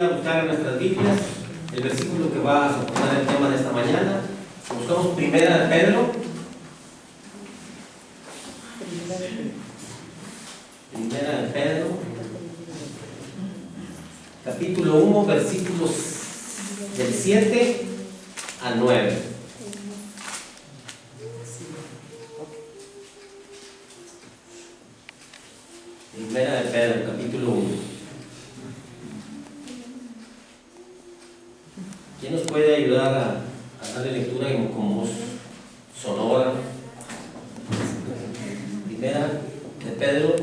A buscar en nuestras Biblias el versículo que va a soportar el tema de esta mañana. Buscamos Primera de Pedro. Primera de Pedro, capítulo 1, versículos del 7 al 9. Primera de Pedro, capítulo 1. ¿Quién nos puede ayudar a darle lectura con voz sonora? Primera de Pedro,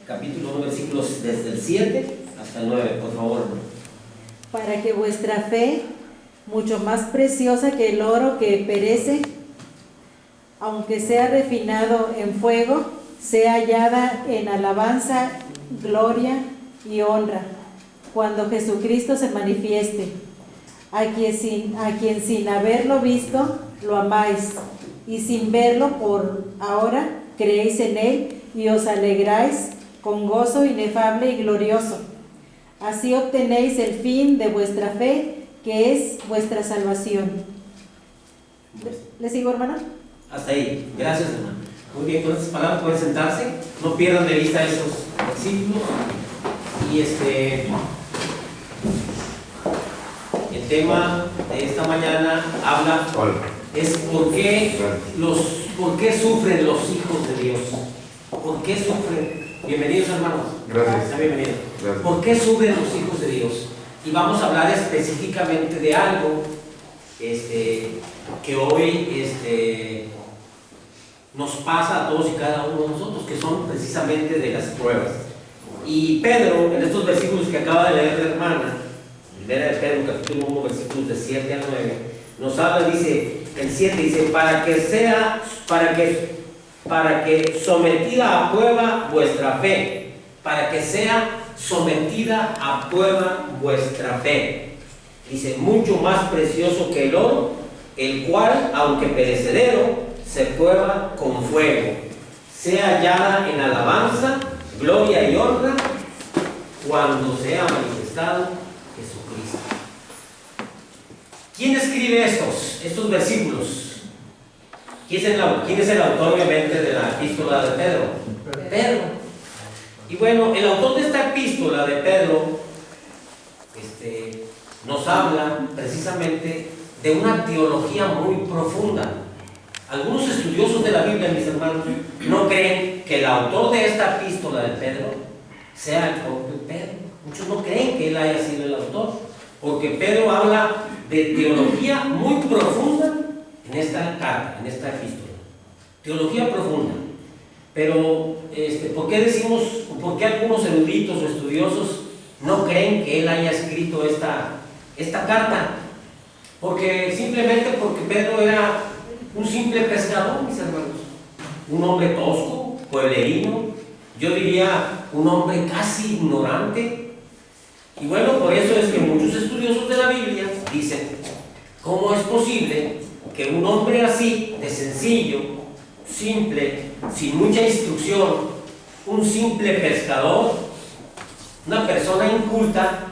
capítulo 1, versículos desde el 7 hasta el 9, por favor. Para que vuestra fe, mucho más preciosa que el oro que perece, aunque sea refinado en fuego, sea hallada en alabanza, gloria y honra, cuando Jesucristo se manifieste, a quien sin haberlo visto lo amáis, y sin verlo por ahora creéis en él y os alegráis con gozo inefable y glorioso. Así obtenéis el fin de vuestra fe, que es vuestra salvación. ¿Le sigo, hermano? Hasta ahí. Gracias, hermano. Muy bien, con estas palabras pueden sentarse. No pierdan de vista esos versículos. Y el tema de esta mañana habla es por qué sufren los hijos de Dios. ¿Por qué sufren? Bienvenidos, hermanos. Gracias. Bienvenidos. Gracias. ¿Por qué sufren los hijos de Dios? Y vamos a hablar específicamente de algo que hoy nos pasa a todos y cada uno de nosotros, que son precisamente de las pruebas. Y Pedro, en estos versículos que acaba de leer la hermana, Primera de Pedro, capítulo 1, versículos de 7 al 9, nos habla, dice, el 7 dice, para que sometida a prueba vuestra fe, para que sea sometida a prueba vuestra fe. Dice, mucho más precioso que el oro, el cual, aunque perecedero, se prueba con fuego, sea hallada en alabanza, gloria y honra, cuando sea manifestado Jesucristo. ¿Quién escribe estos versículos? ¿Quién es el autor, obviamente, de la epístola de Pedro? Pedro. Y bueno, el autor de esta epístola de Pedro nos habla precisamente de una teología muy profunda. Algunos estudiosos de la Biblia, mis hermanos, no creen que el autor de esta epístola de Pedro sea el propio Pedro. Muchos no creen que él haya sido el autor, porque Pedro habla de teología muy profunda en esta carta, en esta epístola. Teología profunda. Pero, ¿por qué algunos eruditos o estudiosos no creen que él haya escrito esta carta? Simplemente porque Pedro era un simple pescador, mis hermanos. Un hombre tosco, pueblerino, yo diría un hombre casi ignorante. Y bueno, por eso es que muchos estudiosos de la Biblia dicen, ¿cómo es posible que un hombre así, de sencillo, simple, sin mucha instrucción, un simple pescador, una persona inculta,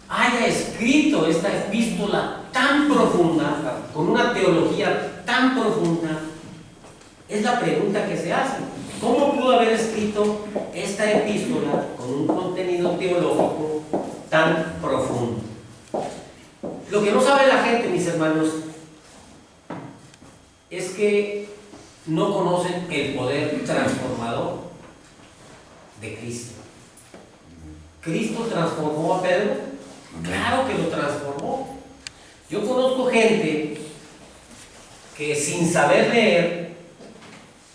haya escrito esta epístola tan profunda, con una teología tan profunda? Es la pregunta que se hace. ¿Cómo pudo haber escrito esta epístola con un contenido teológico tan profundo? Lo que no sabe la gente, mis hermanos, es que no conocen el poder transformador de Cristo. ¿Cristo transformó a Pedro? Claro que lo transformó. Yo conozco gente que sin saber leer,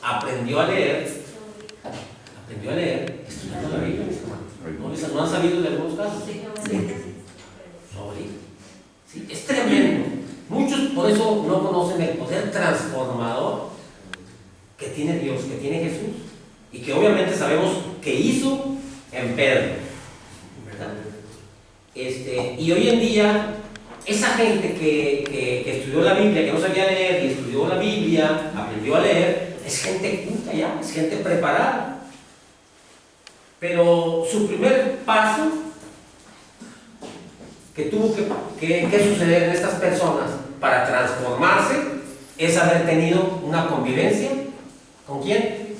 aprendió a leer estudiando la Biblia, mis hermanos. ¿No han sabido de algunos casos? Sí. Sí, es tremendo. Muchos por eso no conocen el poder transformador que tiene Dios, que tiene Jesús, y que obviamente sabemos que hizo en Pedro, ¿verdad? Y hoy en día, esa gente que estudió la Biblia, que no sabía leer y estudió la Biblia, aprendió a leer, es gente culta ya, es gente preparada. Pero su primer paso que tuvo que suceder en estas personas para transformarse es haber tenido una convivencia. ¿Con quién?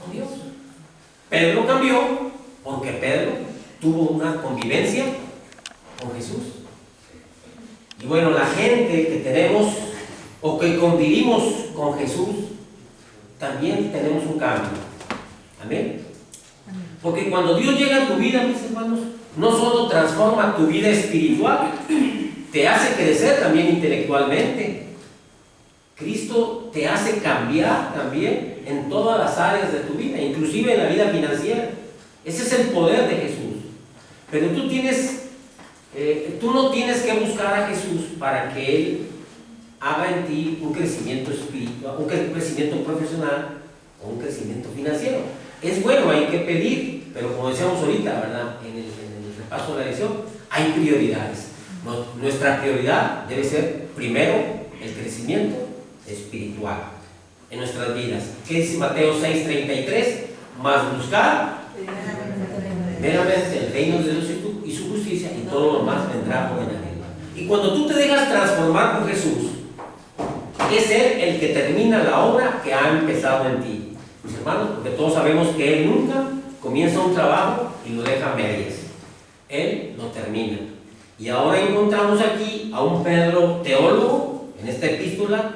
Con Dios. Pedro cambió porque Pedro tuvo una convivencia con Jesús. Y bueno, la gente que tenemos o que convivimos con Jesús, también tenemos un cambio. Amén. Porque cuando Dios llega a tu vida, mis hermanos, no solo transforma tu vida espiritual, te hace crecer también intelectualmente. Cristo te hace cambiar también en todas las áreas de tu vida, inclusive en la vida financiera. Ese es el poder de Jesús. Pero tú no tienes que buscar a Jesús para que Él haga en ti un crecimiento espiritual, un crecimiento profesional o un crecimiento financiero. Es bueno, hay que pedir, pero como decíamos ahorita, ¿verdad? En el repaso de la lección, hay prioridades. Nuestra prioridad debe ser primero el crecimiento espiritual en nuestras vidas. ¿Qué dice Mateo 6:33? Más buscar meramente el reino de Dios y su justicia, y todo lo demás vendrá por añadidura. Y cuando tú te dejas transformar por Jesús, es Él el que termina la obra que ha empezado en ti, mis hermanos, porque todos sabemos que Él nunca comienza un trabajo y lo deja a medias. Él lo termina. Y ahora encontramos aquí a un Pedro teólogo en esta epístola.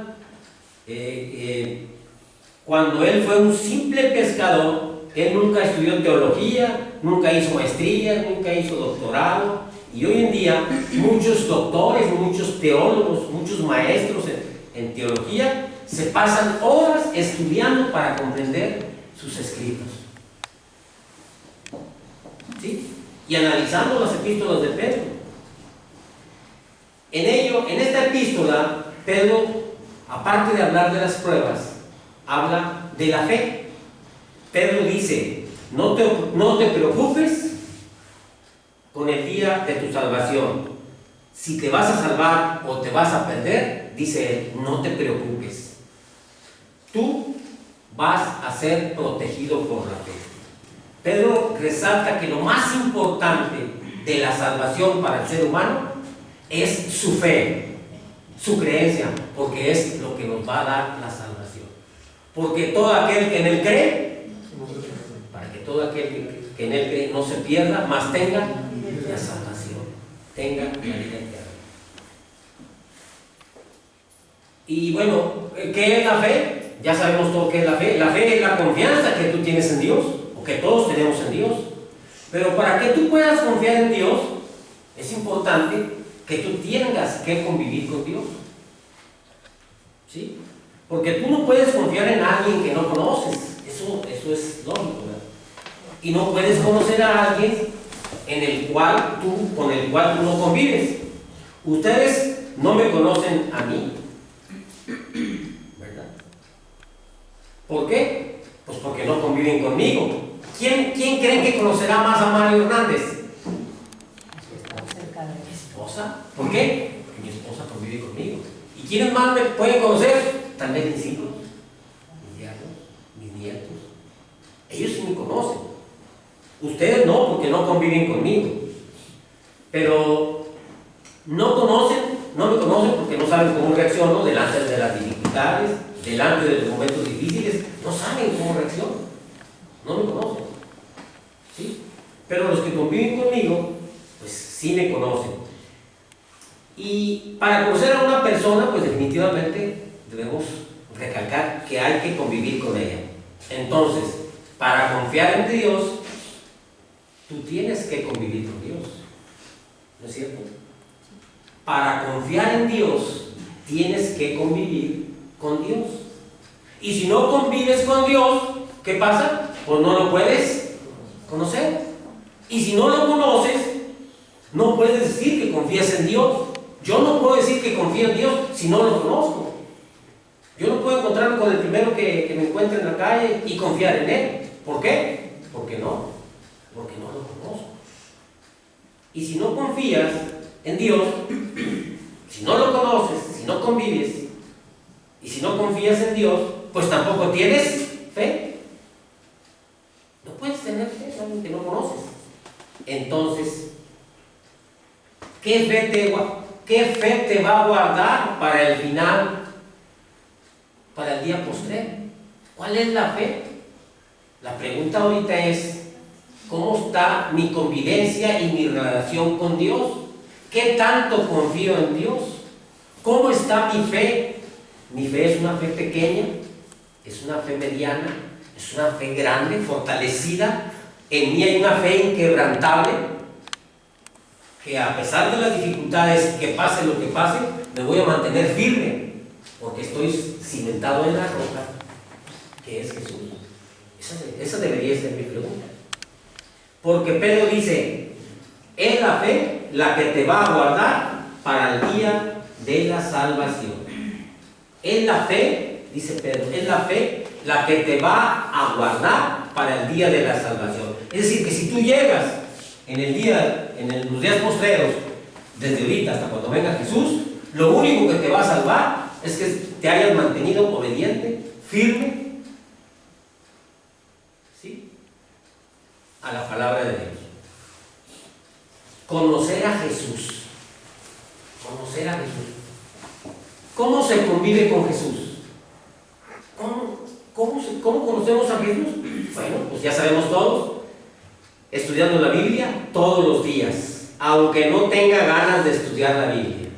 Cuando él fue un simple pescador, él nunca estudió teología, nunca hizo maestría, nunca hizo doctorado. Y hoy en día muchos doctores, muchos teólogos, muchos maestros en teología se pasan horas estudiando para comprender sus escritos, ¿sí? Y analizando las epístolas de Pedro. En esta epístola, Pedro, aparte de hablar de las pruebas, habla de la fe. Pedro dice: no te preocupes con el día de tu salvación. Si te vas a salvar o te vas a perder, dice él, no te preocupes. Tú vas a ser protegido por la fe. Pedro resalta que lo más importante de la salvación para el ser humano es su fe, su creencia, porque es lo que nos va a dar la salvación. Porque todo aquel que en él cree, para que todo aquel que en él cree no se pierda, mas tenga la salvación, tenga la vida eterna. Y bueno, ¿qué es la fe? Ya sabemos todo qué es la fe. La fe es la confianza que tú tienes en Dios, o que todos tenemos en Dios. Pero para que tú puedas confiar en Dios, es importante que tú tengas que convivir con Dios, ¿sí? Porque tú no puedes confiar en alguien que no conoces. Eso es lógico, ¿verdad? Y no puedes conocer a alguien con el cual tú no convives. Ustedes no me conocen a mí, ¿verdad? ¿Por qué? Pues porque no conviven conmigo. ¿Quién creen que conocerá más a Mario Hernández? Mi esposa. ¿Por qué? Porque mi esposa convive conmigo. ¿Y quiénes más me pueden conocer? Tal vez mis hijos, mis yernos, mis nietos. Ellos sí me conocen. Ustedes no, porque no conviven conmigo. Pero no me conocen porque no saben cómo reacciono delante de las dificultades, delante de los momentos difíciles. No saben cómo reacciono. No me conocen, ¿sí? Pero los que conviven conmigo, pues sí me conocen. Y para conocer a una persona, pues definitivamente debemos recalcar que hay que convivir con ella. Entonces, para confiar en Dios, tú tienes que convivir con Dios, ¿no es cierto? Para confiar en Dios, tienes que convivir con Dios. Y si no convives con Dios, ¿qué pasa? Pues no lo puedes conocer. Y si no lo conoces, no puedes decir que confías en Dios. Yo no puedo decir que confío en Dios si no lo conozco. Yo no puedo encontrarme con el primero que me encuentre en la calle y confiar en él. ¿Por qué? Porque no lo conozco. Y si no confías en Dios, si no lo conoces, si no convives, y si no confías en Dios, pues tampoco tienes fe. No puedes tener fe en alguien que no conoces. Entonces, ¿Qué fe te va a guardar para el final, para el día postrero? ¿Cuál es la fe? La pregunta ahorita es, ¿cómo está mi convivencia y mi relación con Dios? ¿Qué tanto confío en Dios? ¿Cómo está mi fe? ¿Mi fe es una fe pequeña? ¿Es una fe mediana? ¿Es una fe grande, fortalecida? ¿En mí hay una fe inquebrantable? Que a pesar de las dificultades, que pase lo que pase, me voy a mantener firme, porque estoy cimentado en la roca, que es Jesús. Esa debería ser mi pregunta. Porque Pedro dice, es la fe la que te va a guardar para el día de la salvación. Es la fe, dice Pedro, es la fe la que te va a guardar para el día de la salvación. Es decir, que si tú llegas en los días postreros, desde ahorita hasta cuando venga Jesús, lo único que te va a salvar es que te hayas mantenido obediente, firme, ¿sí?, a la palabra de Dios. Conocer a Jesús. Conocer a Jesús. ¿Cómo se convive con Jesús? ¿Cómo conocemos a Jesús? Bueno, pues ya sabemos todos. Estudiando la Biblia todos los días, aunque no tenga ganas de estudiar la Biblia.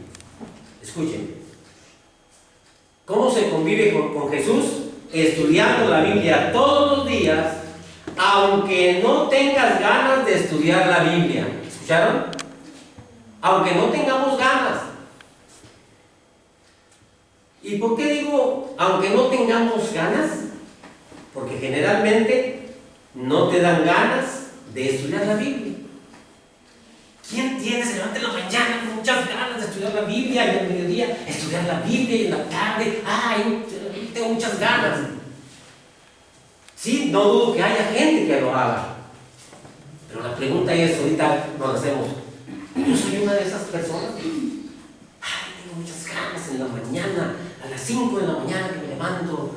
Escuchen. ¿Cómo se convive con Jesús? Estudiando la Biblia todos los días, aunque no tengas ganas de estudiar la Biblia. ¿Escucharon? Aunque no tengamos ganas. ¿Y por qué digo aunque no tengamos ganas? Porque generalmente no te dan ganas de estudiar la Biblia. ¿Quién tiene, se levanta en la mañana con muchas ganas de estudiar la Biblia y al mediodía estudiar la Biblia y en la tarde, ay, tengo muchas ganas? Sí, no dudo que haya gente que lo haga. Pero la pregunta es, ahorita nos hacemos, yo soy una de esas personas. Ay, tengo muchas ganas en la mañana, a las 5 de la mañana que me levanto,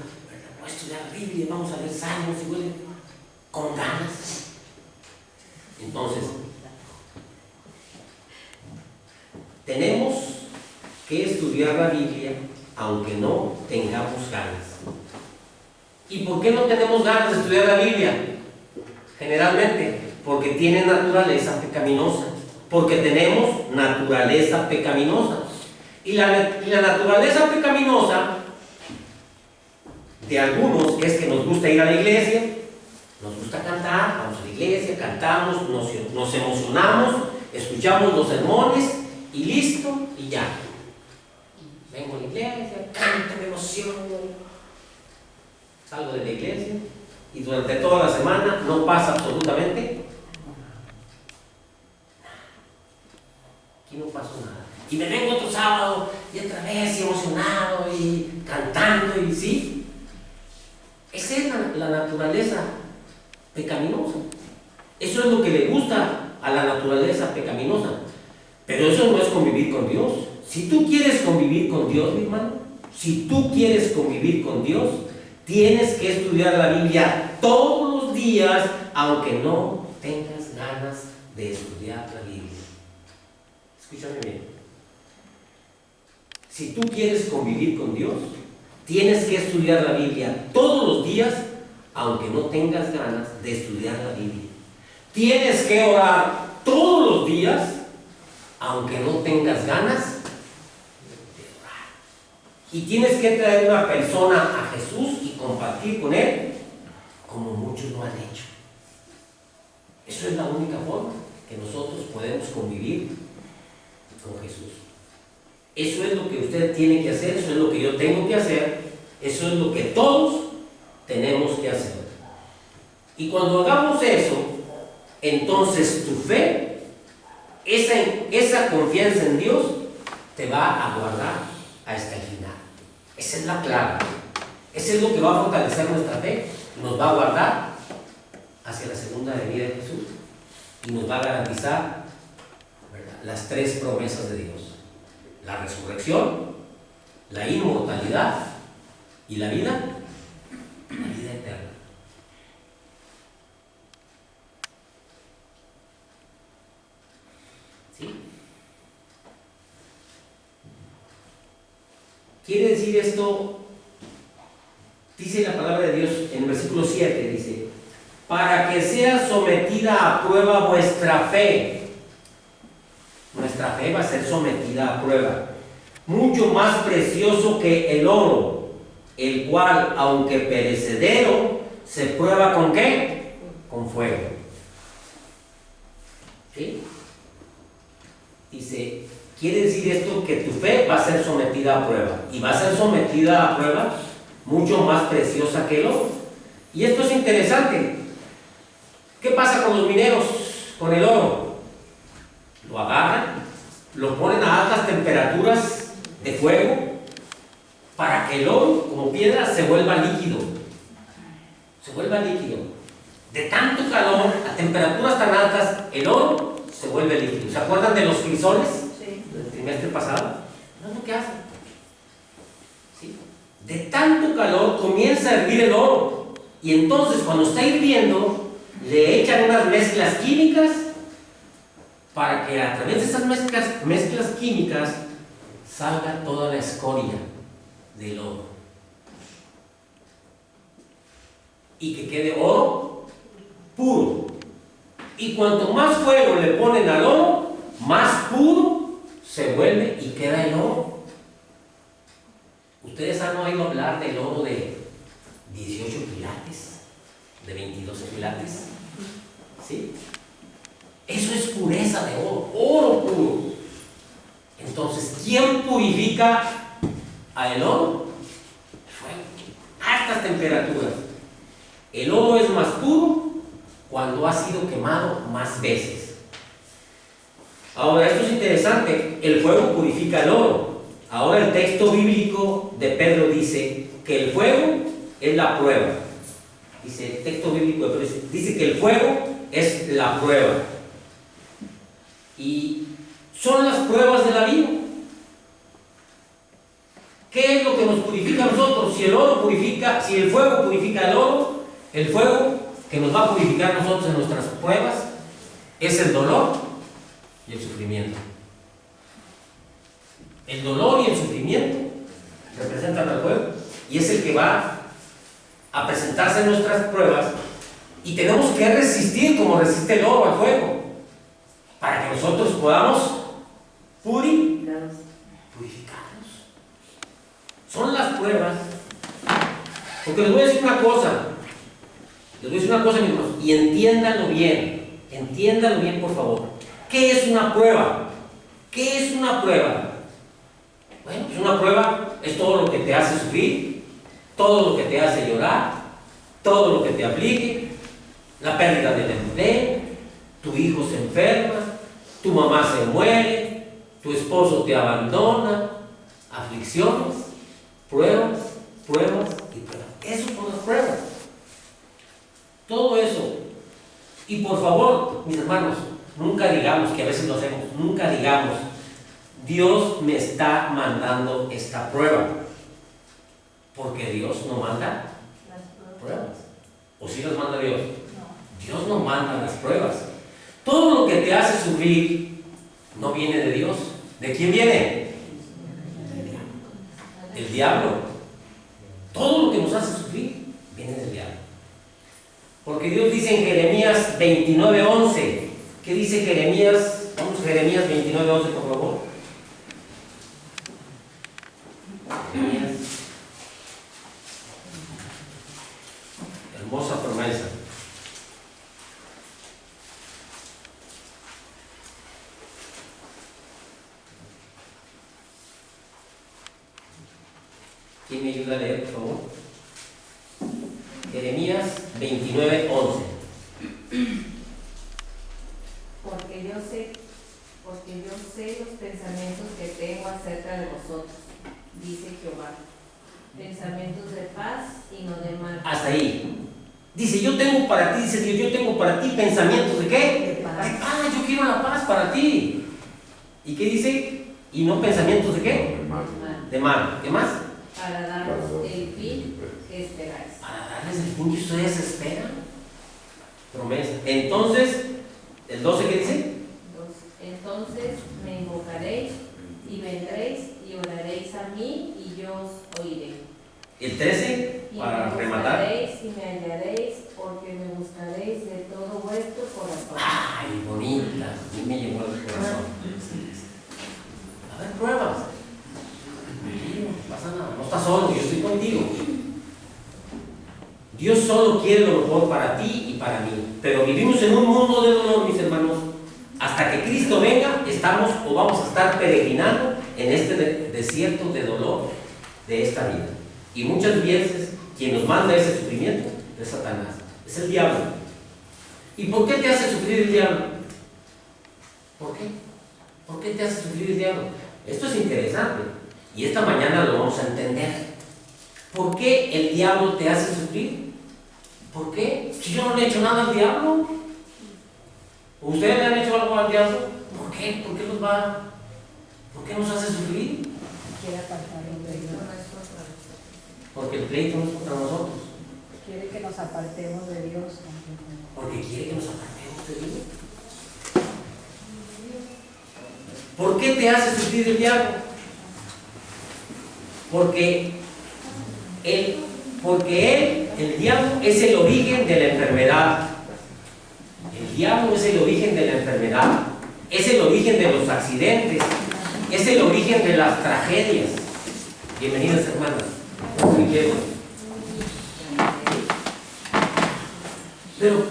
voy a estudiar la Biblia, vamos a ver salmos y huele con ganas. Entonces, tenemos que estudiar la Biblia aunque no tengamos ganas. ¿Y por qué no tenemos ganas de estudiar la Biblia? Generalmente, porque tiene naturaleza pecaminosa. Porque tenemos naturaleza pecaminosa. Y la naturaleza pecaminosa de algunos es que nos gusta ir a la iglesia, nos gusta cantar, vamos a la iglesia, cantamos, nos emocionamos, escuchamos los sermones y listo, y ya. Vengo a la iglesia, canto, me emociono, salgo de la iglesia y durante toda la semana no pasa absolutamente nada. Aquí no pasó nada. Y me vengo otro sábado y otra vez emocionado y cantando y sí. Esa es la naturaleza pecaminosa. Eso es lo que le gusta a la naturaleza pecaminosa. Pero eso no es convivir con Dios. Si tú quieres convivir con Dios, mi hermano, si tú quieres convivir con Dios, tienes que estudiar la Biblia todos los días, aunque no tengas ganas de estudiar la Biblia. Escúchame bien. Si tú quieres convivir con Dios, tienes que estudiar la Biblia todos los días, aunque no tengas ganas de estudiar la Biblia. Tienes que orar todos los días, aunque no tengas ganas de orar. Y tienes que traer una persona a Jesús y compartir con Él, como muchos lo han hecho. Eso es la única forma que nosotros podemos convivir con Jesús. Eso es lo que usted tiene que hacer, eso es lo que yo tengo que hacer, eso es lo que todos tenemos que hacer. Y cuando hagamos eso, entonces tu fe, esa confianza en Dios, te va a guardar hasta el final. Esa es la clave. Eso es lo que va a fortalecer nuestra fe, nos va a guardar hacia la segunda venida de Jesús y nos va a garantizar, ¿verdad?, las tres promesas de Dios: la resurrección, la inmortalidad y la vida eterna. ¿Sí? Quiere decir esto, dice la palabra de Dios en el versículo 7, dice, para que sea sometida a prueba vuestra fe. Nuestra fe va a ser sometida a prueba. Mucho más precioso que el oro, el cual, aunque perecedero, se prueba ¿con qué? Con fuego. ¿Sí? Dice, quiere decir esto que tu fe va a ser sometida a prueba. Y va a ser sometida a prueba mucho más preciosa que el oro. Y esto es interesante. ¿Qué pasa con los mineros, con el oro? Lo agarran, lo ponen a altas temperaturas de fuego para que el oro, como piedra, se vuelva líquido. Se vuelva líquido. De tanto calor, a temperaturas tan altas, el oro se vuelve líquido. ¿Se acuerdan de los frisoles? Sí. Del trimestre pasado. ¿No es lo que hacen? ¿Sí? De tanto calor comienza a hervir el oro. Y entonces, cuando está hirviendo, le echan unas mezclas químicas para que a través de esas mezclas químicas salga toda la escoria del oro y que quede oro puro. Y cuanto más fuego le ponen al oro, más puro se vuelve y queda el oro. Ustedes han oído hablar del oro de 18 quilates, de 22 quilates, ¿sí? Eso es pureza de oro, oro puro. Entonces, ¿quién purifica a el oro? El fuego, altas temperaturas. El oro es más puro cuando ha sido quemado más veces. Ahora, esto es interesante, el fuego purifica el oro. Ahora el texto bíblico de Pedro dice que el fuego es la prueba. Dice el texto bíblico de Pedro, dice que el fuego es la prueba. Y son las pruebas de la vida. ¿Qué es lo que nos purifica a nosotros? Si el oro purifica, si el fuego purifica el fuego que nos va a purificar a nosotros en nuestras pruebas es el dolor y el sufrimiento. El dolor y el sufrimiento representan al fuego y es el que va a presentarse en nuestras pruebas y tenemos que resistir como resiste el oro al fuego para que nosotros podamos purificarnos. Son las pruebas. Porque les voy a decir una cosa, mis hermanos, y entiéndanlo bien, por favor. ¿Qué es una prueba? ¿Qué es una prueba? Bueno, pues una prueba es todo lo que te hace sufrir, todo lo que te hace llorar, todo lo que te aflige, la pérdida del empleo, tu hijo se enferma, tu mamá se muere, tu esposo te abandona, aflicciones, pruebas y pruebas. Eso son las pruebas. Todo eso. Y por favor, mis hermanos, nunca digamos, que a veces lo hacemos, nunca digamos, Dios me está mandando esta prueba. Porque Dios no manda pruebas. ¿O sí las manda Dios? No. Dios no manda las pruebas. Todo lo que te hace sufrir no viene de Dios. ¿De quién viene? Del diablo. Todo lo que nos hace sufrir viene del diablo. Porque Dios dice en Jeremías 29:11. ¿Qué dice Jeremías? Vamos a Jeremías 29:11, por favor. Jeremías. Hermosa promesa. ¿Quién me ayuda a leer, por favor? Jeremías 29:11. Porque yo sé los pensamientos que tengo acerca de vosotros, dice Jehová, pensamientos de paz y no de mal. Hasta ahí. Dice, yo tengo para ti, dice Dios, yo tengo para ti pensamientos de ¿qué? De paz. De paz, yo quiero la paz para ti. ¿Y qué dice? Y no pensamientos de ¿qué? De mal. ¿Qué más? Para daros el fin que esperáis. Para darles el fin que ustedes esperan. Promesa. Entonces, ¿el 12 qué dice? Entonces me invocaréis y vendréis y oraréis a mí y yo os El 13, Y para me rematar. buscaréis y me hallaréis, porque me buscaréis de todo vuestro corazón. Ay, bonita, a mí me llegó al corazón. A ver, pruebas. Tranquilo, no pasa nada, no estás solo, yo estoy contigo. Dios solo quiere lo mejor para ti y para mí, pero vivimos en un mundo de dolor, mis hermanos. Hasta que Cristo venga, estamos o vamos a estar peregrinando en este desierto de dolor de esta vida. Y muchas veces quien nos manda ese sufrimiento es Satanás, es el diablo. ¿Y por qué te hace sufrir el diablo? ¿Por qué? ¿Por qué te hace sufrir el diablo? Esto es interesante y esta mañana lo vamos a entender. ¿Por qué el diablo te hace sufrir? ¿Por qué? Si yo no le he hecho nada al diablo. ¿Ustedes le han hecho algo al diablo? ¿Por qué? ¿Por qué ¿por qué nos hace sufrir? Quiere apartarnos de Dios. Porque el pleito no es contra nosotros. Quiere que nos apartemos de Dios. Porque quiere que nos apartemos de Dios. ¿Por qué te hace sufrir el diablo? Porque él, el diablo es el origen de la enfermedad. El diablo es el origen de la enfermedad, es el origen de los accidentes, es el origen de las tragedias. Bienvenidas, hermanas. Pero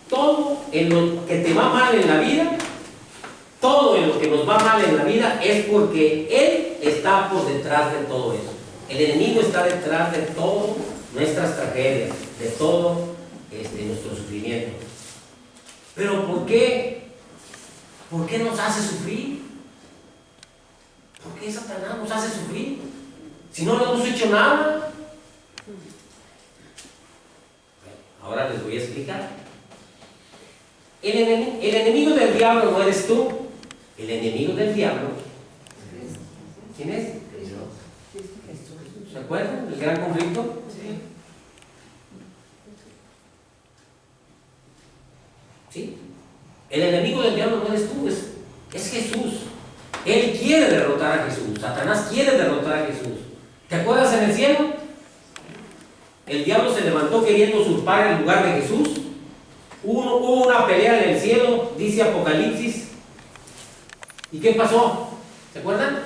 todo en lo que te va mal en la vida, todo en lo que nos va mal en la vida es porque Él está por detrás de todo eso. El enemigo está detrás de todas nuestras tragedias, de todo nuestro sufrimiento. Pero ¿por qué? ¿Por qué nos hace sufrir? ¿Por qué Satanás nos hace sufrir? Si no le hemos hecho nada. Ahora les voy a explicar. El enemigo del diablo no eres tú. El enemigo del diablo, ¿quién es? ¿Se acuerdan del gran conflicto? ¿Sí? El enemigo del diablo no eres tú, es Jesús. Él quiere derrotar a Jesús. Satanás quiere derrotar a Jesús. ¿Te acuerdas en el cielo? El diablo se levantó queriendo usurpar el lugar de Jesús. Hubo una pelea en el cielo, dice Apocalipsis. ¿Y qué pasó? ¿Se acuerdan?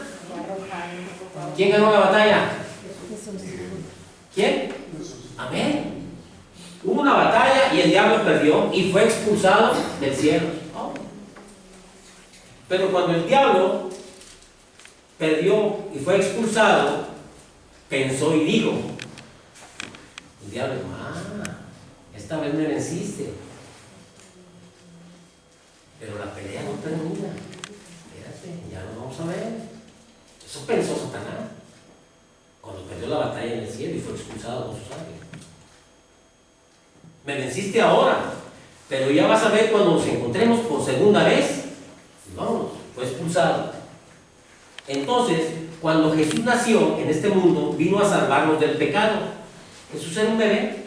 ¿Quién ganó la batalla? ¿Quién? Amén. Hubo una batalla y el diablo perdió y fue expulsado del cielo. Pero cuando el diablo perdió y fue expulsado, pensó y dijo, el diablo, esta vez me venciste. Pero la pelea no termina. Espérate, ya lo vamos a ver. Eso pensó Satanás cuando perdió la batalla en el cielo y fue expulsado con sus ángeles. Me venciste ahora, pero ya vas a ver cuando nos encontremos por segunda vez. Vámonos, fue expulsado. Entonces, cuando Jesús nació en este mundo, vino a salvarnos del pecado. Jesús era un bebé,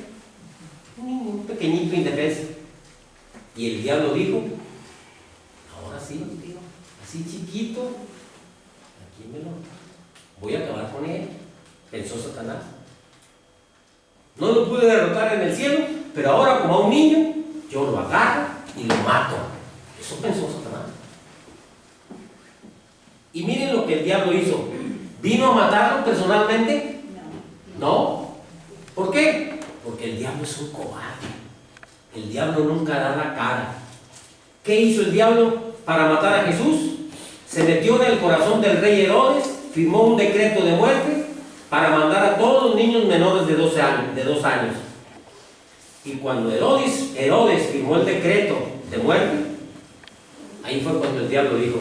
un niño, un pequeñito indefenso. Y el diablo dijo, ahora sí, así chiquito, aquí me lo voy a acabar con él. Pensó Satanás. No lo pude derrotar en el cielo, pero ahora como a un niño, yo lo agarro y lo mato. Eso pensó Satanás. Y miren lo que el diablo hizo. ¿Vino a matarlo personalmente? No. ¿Por qué? Porque el diablo es un cobarde. El diablo nunca da la cara. ¿Qué hizo el diablo para matar a Jesús? Se metió en el corazón del rey Herodes, firmó un decreto de muerte para mandar a todos los niños menores de 2 años. Y cuando Herodes firmó el decreto de muerte, ahí fue cuando el diablo dijo,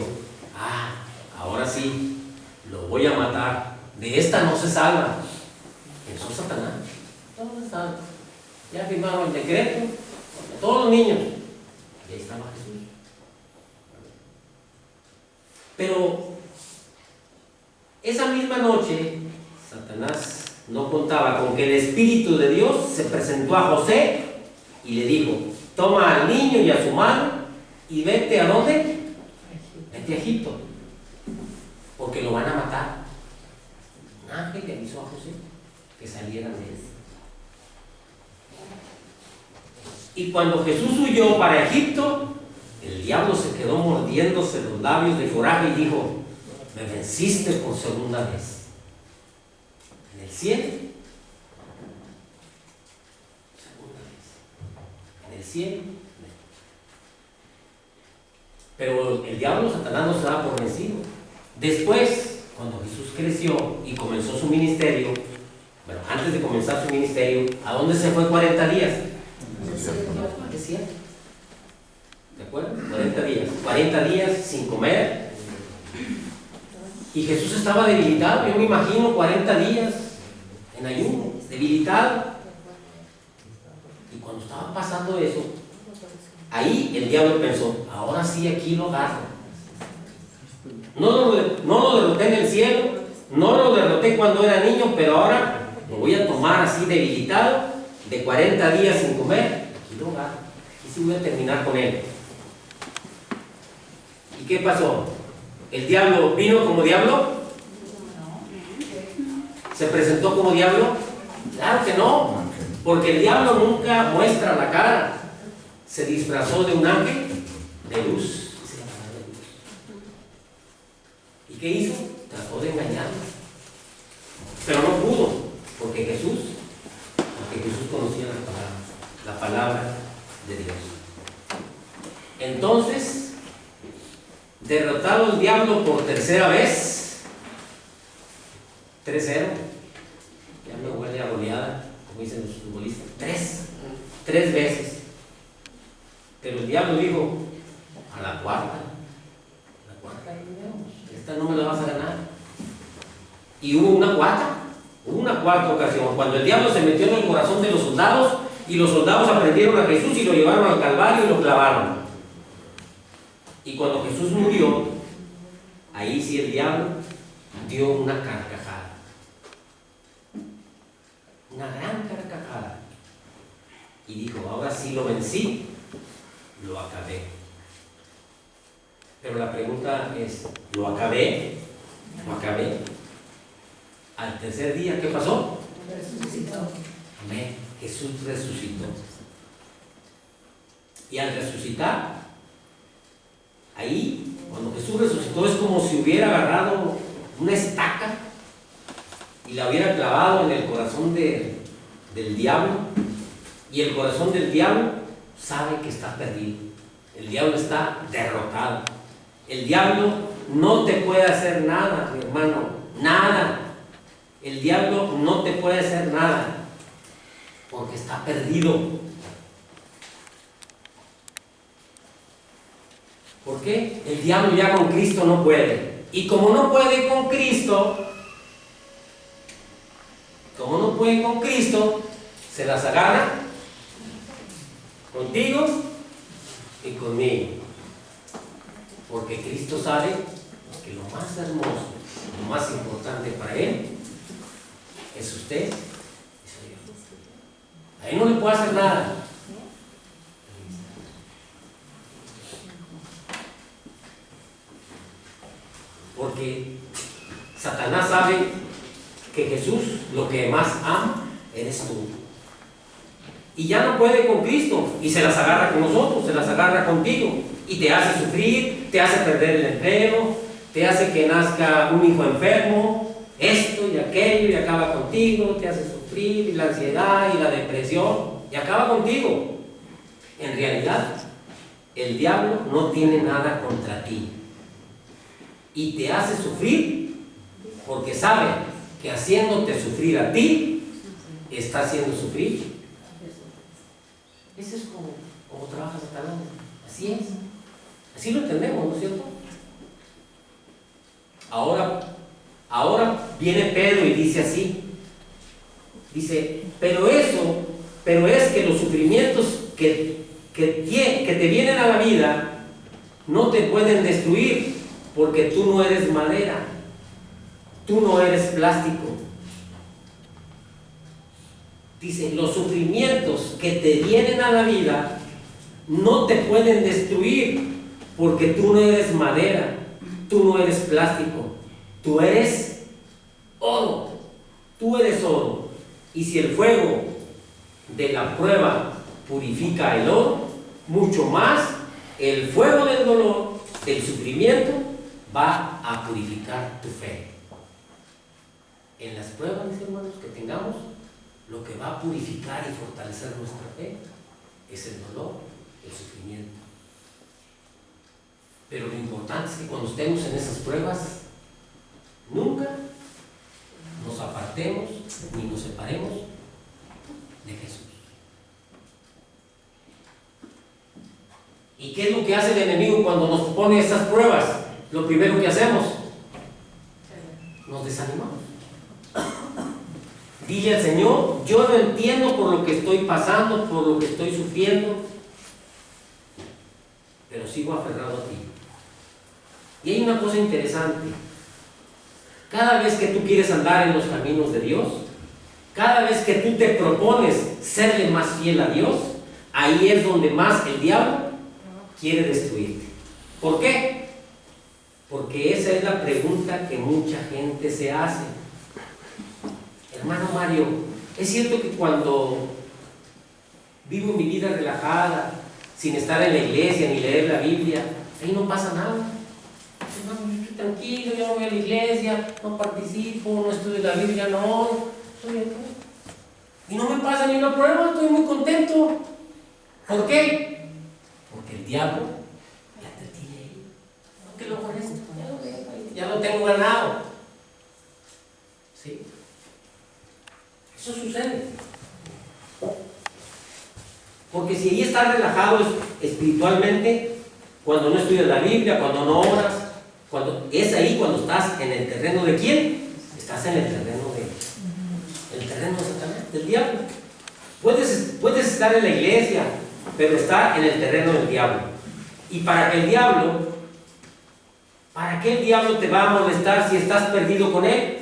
ahora sí, lo voy a matar. De esta no se salva. Pensó Satanás. No se salva. Ya firmaron el decreto de todos los niños. Y ahí estaba Jesús. Pero esa misma noche, Satanás no contaba con que el Espíritu de Dios se presentó a José y le dijo, toma al niño y a su madre y vete ¿a dónde? Vete a Egipto, porque lo van a matar. ángel le avisó a José que saliera de él. Y cuando Jesús huyó para Egipto, el diablo se quedó mordiéndose los labios de coraje y dijo: me venciste por segunda vez. En el cielo, segunda vez. En el cielo. Pero el diablo, Satanás, no se da por vencido. Después, cuando Jesús creció y comenzó su ministerio, bueno, antes de comenzar su ministerio, ¿a dónde se fue 40 días? Al desierto. ¿De acuerdo? 40 días. 40 días sin comer. Y Jesús estaba debilitado. Yo me imagino 40 días en ayuno, debilitado. Y cuando estaba pasando eso, ahí el diablo pensó: ahora sí, aquí lo agarro. No lo derroté en el cielo, no lo derroté cuando era niño, pero ahora lo voy a tomar así debilitado, de 40 días sin comer. Aquí lo agarro. Aquí sí voy a terminar con él. ¿Y qué pasó? ¿El diablo vino como diablo? ¿Se presentó como diablo? Claro que no, porque el diablo nunca muestra la cara. Se disfrazó de un ángel de luz. ¿Y qué hizo? Trató de engañarlo. Pero no pudo, porque Jesús conocía la palabra de Dios. Entonces, derrotado el diablo por tercera vez, 3-0, ya me huele a goleada, como dicen los futbolistas, 3 veces. Pero el diablo dijo: a la cuarta, esta no me la vas a ganar. Y hubo una cuarta ocasión, cuando el diablo se metió en el corazón de los soldados, y los soldados aprendieron a Jesús y lo llevaron al Calvario y lo clavaron. Y cuando Jesús murió, ahí sí el diablo dio una carcajada, una gran carcajada, y dijo: ahora sí lo vencí, lo acabé. Pero la pregunta es: ¿lo acabé? ¿Lo acabé? Al tercer día, ¿qué pasó? Resucitó. Amén. Jesús resucitó. Y al resucitar, ahí, cuando Jesús resucitó, es como si hubiera agarrado una estaca y la hubiera clavado en el corazón del diablo. Y el corazón del diablo sabe que está perdido. El diablo está derrotado. El diablo no te puede hacer nada, mi hermano, nada. El diablo no te puede hacer nada, porque está perdido. ¿Por qué? El diablo ya con Cristo no puede. Y como no puede con Cristo, se las agarra contigo y conmigo. Porque Cristo sabe que lo más hermoso, lo más importante para Él es usted y soy yo. A Él no le puede hacer nada. Porque Satanás sabe que Jesús lo que más ama eres tú. Y ya no puede con Cristo y se las agarra con nosotros, se las agarra contigo y te hace sufrir, te hace perder el empleo, te hace que nazca un hijo enfermo, esto y aquello, y acaba contigo, te hace sufrir, y la ansiedad y la depresión, y acaba contigo. En realidad, el diablo no tiene nada contra ti y te hace sufrir porque sabe que haciéndote sufrir a ti, está haciendo sufrir. Ese es como trabaja Satanás. Así es. Así lo entendemos, ¿no es cierto? Ahora viene Pedro y dice así. Dice: pero es que los sufrimientos que te vienen a la vida no te pueden destruir, porque tú no eres madera, tú no eres plástico. Dice: los sufrimientos que te vienen a la vida no te pueden destruir, porque tú no eres madera, tú no eres plástico, tú eres oro. tú eres oro, y si el fuego de la prueba purifica el oro, mucho más el fuego del dolor, del sufrimiento, va a purificar tu fe. En las pruebas, mis hermanos, que tengamos, lo que va a purificar y fortalecer nuestra fe es el dolor, el sufrimiento. Pero lo importante es que cuando estemos en esas pruebas, nunca nos apartemos ni nos separemos de Jesús. ¿Y qué es lo que hace el enemigo cuando nos pone esas pruebas? Lo primero que hacemos, nos desanimamos. Dile al Señor, yo no entiendo por lo que estoy pasando, por lo que estoy sufriendo, pero sigo aferrado a ti. Y hay una cosa interesante. Cada vez que tú quieres andar en los caminos de Dios, cada vez que tú te propones serle más fiel a Dios, ahí es donde más el diablo quiere destruirte. ¿Por qué? Porque esa es la pregunta que mucha gente se hace. Hermano Mario, ¿es cierto que cuando vivo mi vida relajada, sin estar en la iglesia ni leer la Biblia, ahí no pasa nada? Hermano, yo estoy tranquilo, yo no voy a la iglesia, no participo, no estudio la Biblia, no, estoy aquí. Y no me pasa ni una prueba, estoy muy contento. ¿Por qué? Porque el diablo ya te tiene ahí. ¿Qué lo pones? Ya lo tengo ganado. ¿Sí? Eso sucede. Porque si ahí estás relajado espiritualmente, cuando no estudias la Biblia, cuando no oras, es ahí cuando estás en el terreno de ¿quién? Estás en el terreno de Satanás, del diablo. Puedes estar en la iglesia, pero está en el terreno del diablo. Y para qué el diablo te va a molestar si estás perdido con él?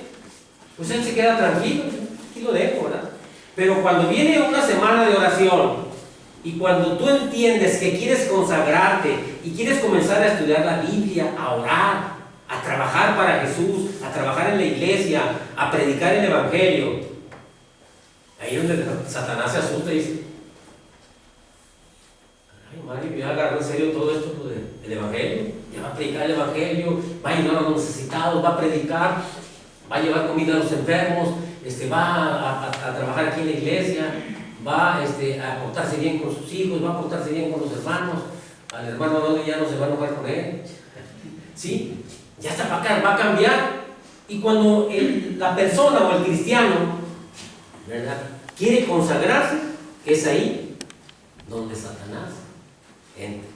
Pues él se queda tranquilo, aquí lo dejo, ¿verdad? Pero cuando viene una semana de oración y cuando tú entiendes que quieres consagrarte y quieres comenzar a estudiar la Biblia, a orar, a trabajar para Jesús, a trabajar en la iglesia, a predicar el Evangelio, ahí es donde Satanás se asusta y dice: ay, Mario, ya agarró en serio todo esto del Evangelio, ya va a predicar el Evangelio, va a ayudar a los necesitados, va a predicar, va a llevar comida a los enfermos, va a trabajar aquí en la iglesia, va a portarse bien con sus hijos, va a portarse bien con los hermanos, al hermano Adolfo ya no se va a enojar con él, ¿sí? Ya está va a cambiar. Y cuando la persona o el cristiano, ¿verdad?, quiere consagrarse, es ahí donde Satanás entra.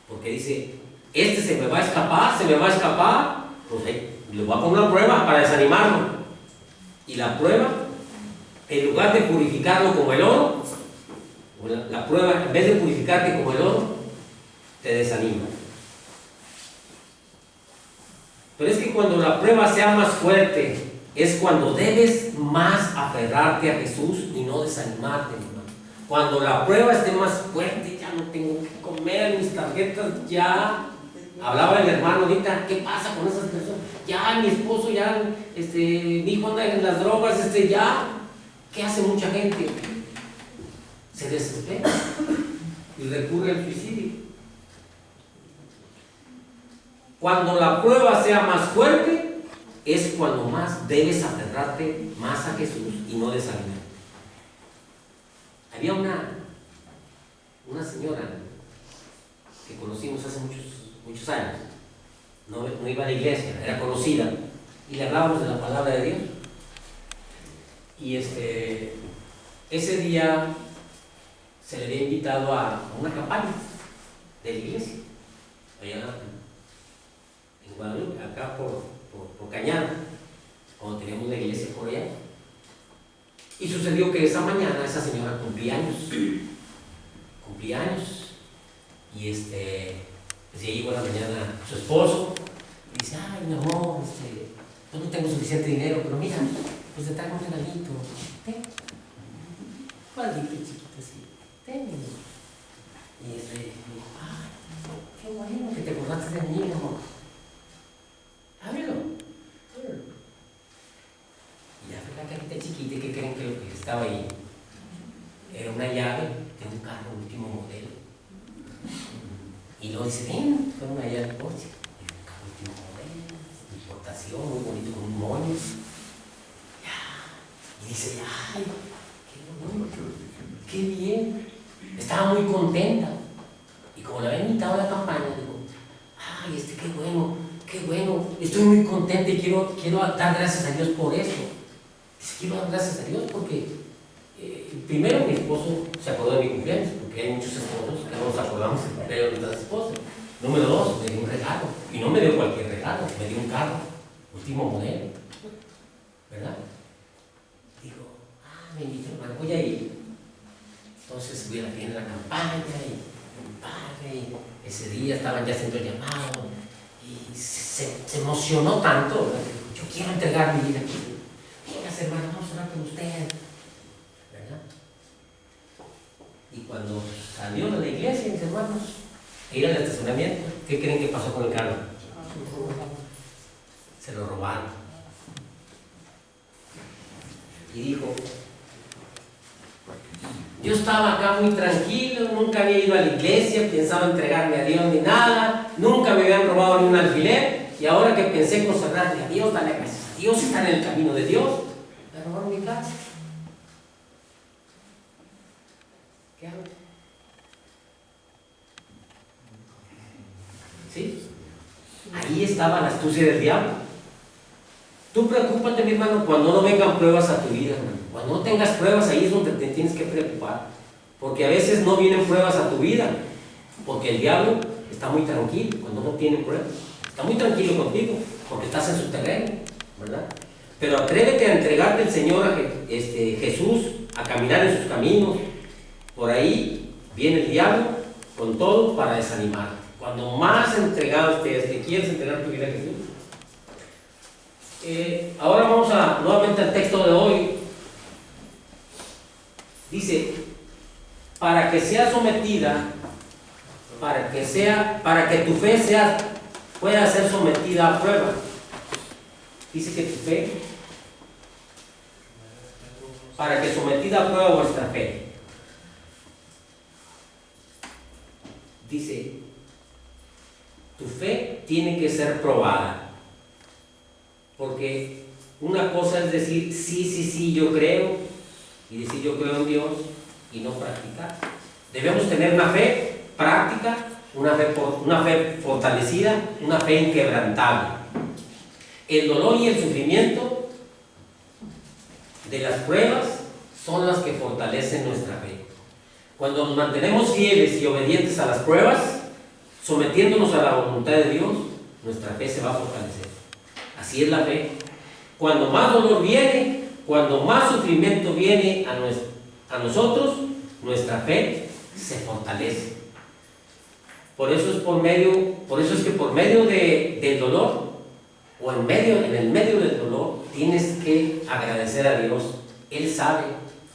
Porque dice: se me va a escapar, pues le voy a poner una prueba para desanimarlo. Y la prueba, en lugar de purificarlo como el oro, la prueba, en vez de purificarte como el oro, te desanima. Pero es que cuando la prueba sea más fuerte, es cuando debes más aferrarte a Jesús y no desanimarte, hermano. Cuando la prueba esté más fuerte, ya no tengo que comer, mis tarjetas ya. Hablaba el hermano ahorita, ¿qué pasa con esas personas? Ya mi esposo, ya, mi hijo anda en las drogas, ya. ¿Qué hace mucha gente? Se desespera y recurre al suicidio. Cuando la prueba sea más fuerte, es cuando más debes aferrarte más a Jesús y no desanimarte. Había una señora que conocimos hace muchos años, no iba a la iglesia, era conocida, y le hablábamos de la palabra de Dios. Y ese día se le había invitado a una campaña de la iglesia, allá en Guadalupe, acá por Cañada, cuando teníamos la iglesia por allá. Y sucedió que esa mañana esa señora cumplía años, y pues ya llegó a la mañana su esposo y dice: ay, mi amor, yo no tengo suficiente dinero, pero mira, pues te traigo un regalito, ten, cuadrito chiquito así, ten. Y dijo: ay, qué bueno que te acordaste de mí, amor, ábrelo. Y luego dice, ven, fueron allá al coche. Y un carro último modelo, importación, muy bonito, con un moño. Y dice, ay, qué bueno, qué bien. Estaba muy contenta. Y como la había invitado a la campaña, digo, ay, qué bueno, estoy muy contenta y quiero dar gracias a Dios por esto. Dice, quiero dar gracias a Dios porque primero mi esposo se acordó de mi cumpleaños, porque hay muchos esposos que no nos acordamos del cumpleaños de nuestras esposas. Número 2, me dio un regalo, y no me dio cualquier regalo, me dio un carro, último modelo, ¿verdad? Digo, me invitó, hermano, voy a ir. Entonces fui a la tienda de la campaña y mi padre, ese día estaban ya haciendo el llamado y se emocionó tanto, ¿verdad? Yo quiero entregar mi vida aquí. Venga, hermano, vamos a orar con usted, ¿verdad? Y cuando salió de la iglesia, mis hermanos, e ir al estacionamiento, ¿qué creen que pasó con el carro? Se lo robaron. Y dijo, yo estaba acá muy tranquilo, nunca había ido a la iglesia, pensaba entregarme a Dios ni nada, nunca me habían robado ni un alfiler, y ahora que pensé consagrarle a Dios, darle gracias a Dios, estar en el camino de Dios, me robaron mi casa. ¿Qué hago? ¿Sí? Ahí estaba la astucia del diablo. Tú preocúpate, mi hermano, cuando no vengan pruebas a tu vida, hermano. Cuando no tengas pruebas, ahí es donde te tienes que preocupar. Porque a veces no vienen pruebas a tu vida. Porque el diablo está muy tranquilo cuando no tiene pruebas. Está muy tranquilo contigo, porque estás en su terreno, ¿verdad? Pero atrévete a entregarte al Señor, a Jesús, a caminar en sus caminos. Por ahí viene el diablo con todo para desanimarte. Cuando más entregado estés, que quieres entregar tu vida a Jesús. Ahora vamos nuevamente al texto de hoy. Dice, para que sea sometida, para que tu fe pueda ser sometida a prueba. Dice que tu fe, para que sometida a prueba vuestra fe. Dice, tu fe tiene que ser probada. Porque una cosa es decir, sí, yo creo, y decir yo creo en Dios, y no practicar. Debemos tener una fe práctica, una fe fortalecida, una fe inquebrantable. El dolor y el sufrimiento de las pruebas son las que fortalecen nuestra fe. Cuando nos mantenemos fieles y obedientes a las pruebas, sometiéndonos a la voluntad de Dios, nuestra fe se va a fortalecer. Así es la fe. Cuando más dolor viene, cuando más sufrimiento viene a nosotros, nuestra fe se fortalece. Por eso es que por medio del dolor, o en el medio del dolor, tienes que agradecer a Dios. Él sabe,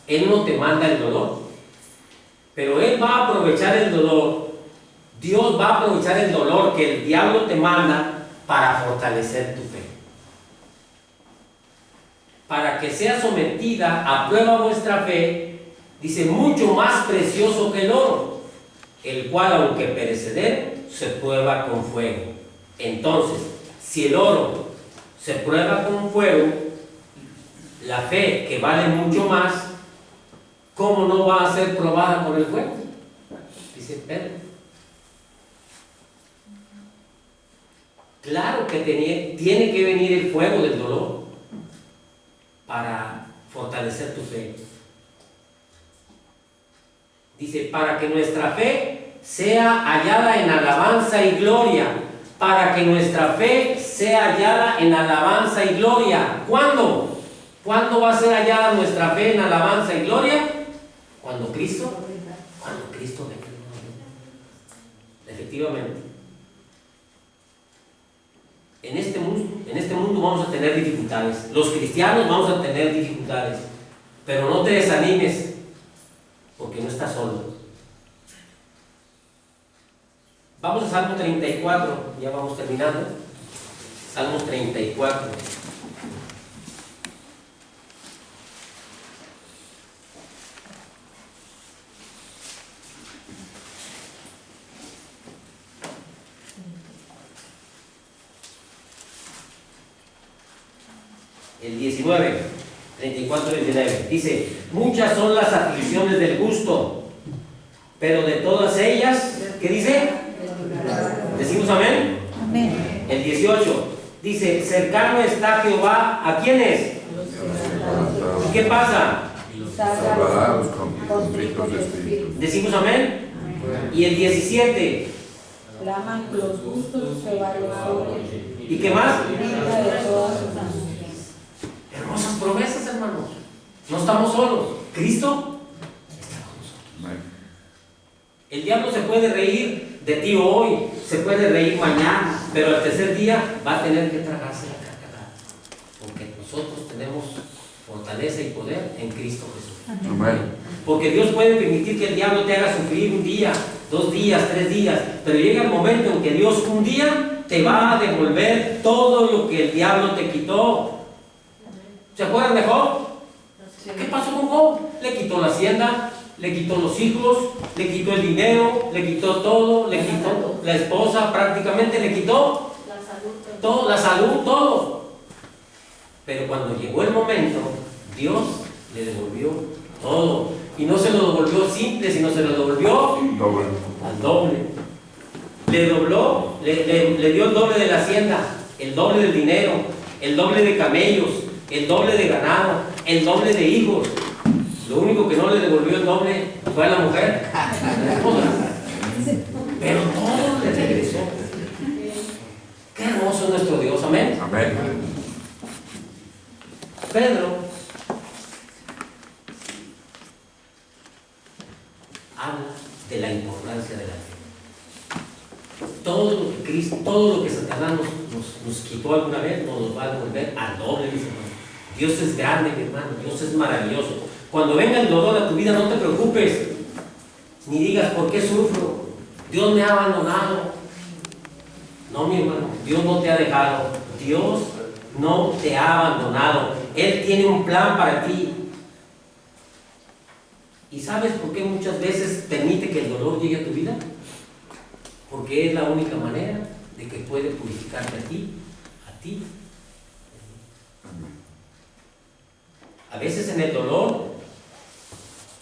Él no te manda el dolor, pero Él va a aprovechar el dolor. Dios va a aprovechar el dolor que el diablo te manda para fortalecer tu fe. Para que sea sometida a prueba vuestra fe, dice, mucho más precioso que el oro, el cual aunque perecedero, se prueba con fuego. Entonces, si el oro se prueba con fuego, la fe, que vale mucho más, ¿cómo no va a ser probada con el fuego? Dice Pedro. Claro que tiene que venir el fuego del dolor para fortalecer tu fe. Dice, para que nuestra fe sea hallada en alabanza y gloria. Para que nuestra fe sea hallada en alabanza y gloria. ¿Cuándo? ¿Cuándo va a ser hallada nuestra fe en alabanza y gloria? Cuando Cristo venga. Efectivamente. En este mundo vamos a tener dificultades. Los cristianos vamos a tener dificultades. Pero no te desanimes, porque no estás solo. Vamos a Salmo 34, ya vamos terminando. Salmos 34. el 19, 34 y 19. Dice, muchas son las aflicciones del justo, pero de todas ellas, ¿qué dice? ¿Decimos amén? Amén. El 18 dice, cercano está Jehová, ¿a quiénes? ¿Y qué pasa? Salvará a los contritos de espíritu. ¿Decimos amén? Y el 17, Claman los justos, Jehová los oye, ¿y qué más? libra de todas sus angustias. Hermosas promesas, hermanos. No estamos solos. Cristo está con nosotros. Amén. El diablo se puede reír de ti hoy, se puede reír mañana, pero al tercer día va a tener que tragarse la carcajada. Porque nosotros tenemos fortaleza y poder en Cristo Jesús. Amén. Porque Dios puede permitir que el diablo te haga sufrir un día, 2 días, 3 días, pero llega el momento en que Dios un día te va a devolver todo lo que el diablo te quitó. ¿Se acuerdan de Job? ¿Qué pasó con Job? Le quitó la hacienda, le quitó los hijos, le quitó el dinero, le quitó todo, le quitó la esposa, prácticamente le quitó todo, la salud, todo. Pero cuando llegó el momento, Dios le devolvió todo. Y no se lo devolvió simple, sino se lo devolvió Doble. al doble. Le dobló, le dio el doble de la hacienda, el doble del dinero, el doble de camellos, el doble de ganado, el doble de hijos. Lo único que no le devolvió el doble fue a la mujer, la esposa. Pero todo le regresó. Qué hermoso es nuestro Dios, amén. Amén. Pedro habla de la importancia de la fe. Todo lo que Cristo, todo lo que Satanás nos quitó alguna vez, nos lo va a devolver al doble, mis hermanos. Dios es grande, mi hermano, Dios es maravilloso. Cuando venga el dolor a tu vida, no te preocupes, ni digas por qué sufro, Dios me ha abandonado. No, mi hermano, Dios no te ha dejado, Dios no te ha abandonado, Él tiene un plan para ti. ¿Y sabes por qué muchas veces permite que el dolor llegue a tu vida? Porque es la única manera de que puede purificarte a ti. A veces en el dolor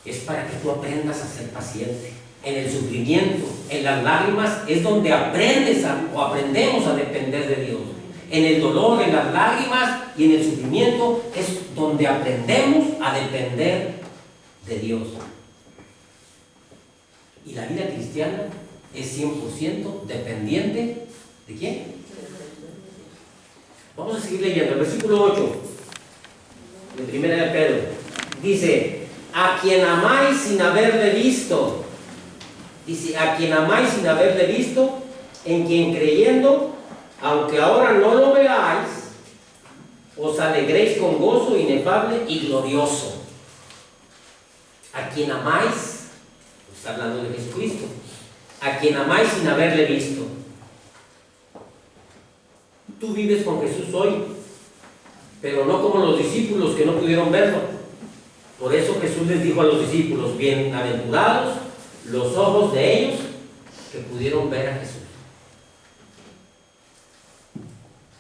es para que tú aprendas a ser paciente. En el sufrimiento, en las lágrimas, es donde aprendemos a depender de Dios. En el dolor, en las lágrimas y en el sufrimiento es donde aprendemos a depender de Dios. Y la vida cristiana es 100% dependiente ¿de quién? Vamos a seguir leyendo el versículo 8 de primera de Pedro. Dice, a quien amáis sin haberle visto. Dice, a quien amáis sin haberle visto, en quien creyendo, aunque ahora no lo veáis, os alegréis con gozo inefable y glorioso. A quien amáis, está hablando de Jesucristo, a quien amáis sin haberle visto. Tú vives con Jesús hoy, pero no como los discípulos que no pudieron verlo. Por eso Jesús les dijo a los discípulos, bienaventurados los ojos de ellos que pudieron ver a Jesús.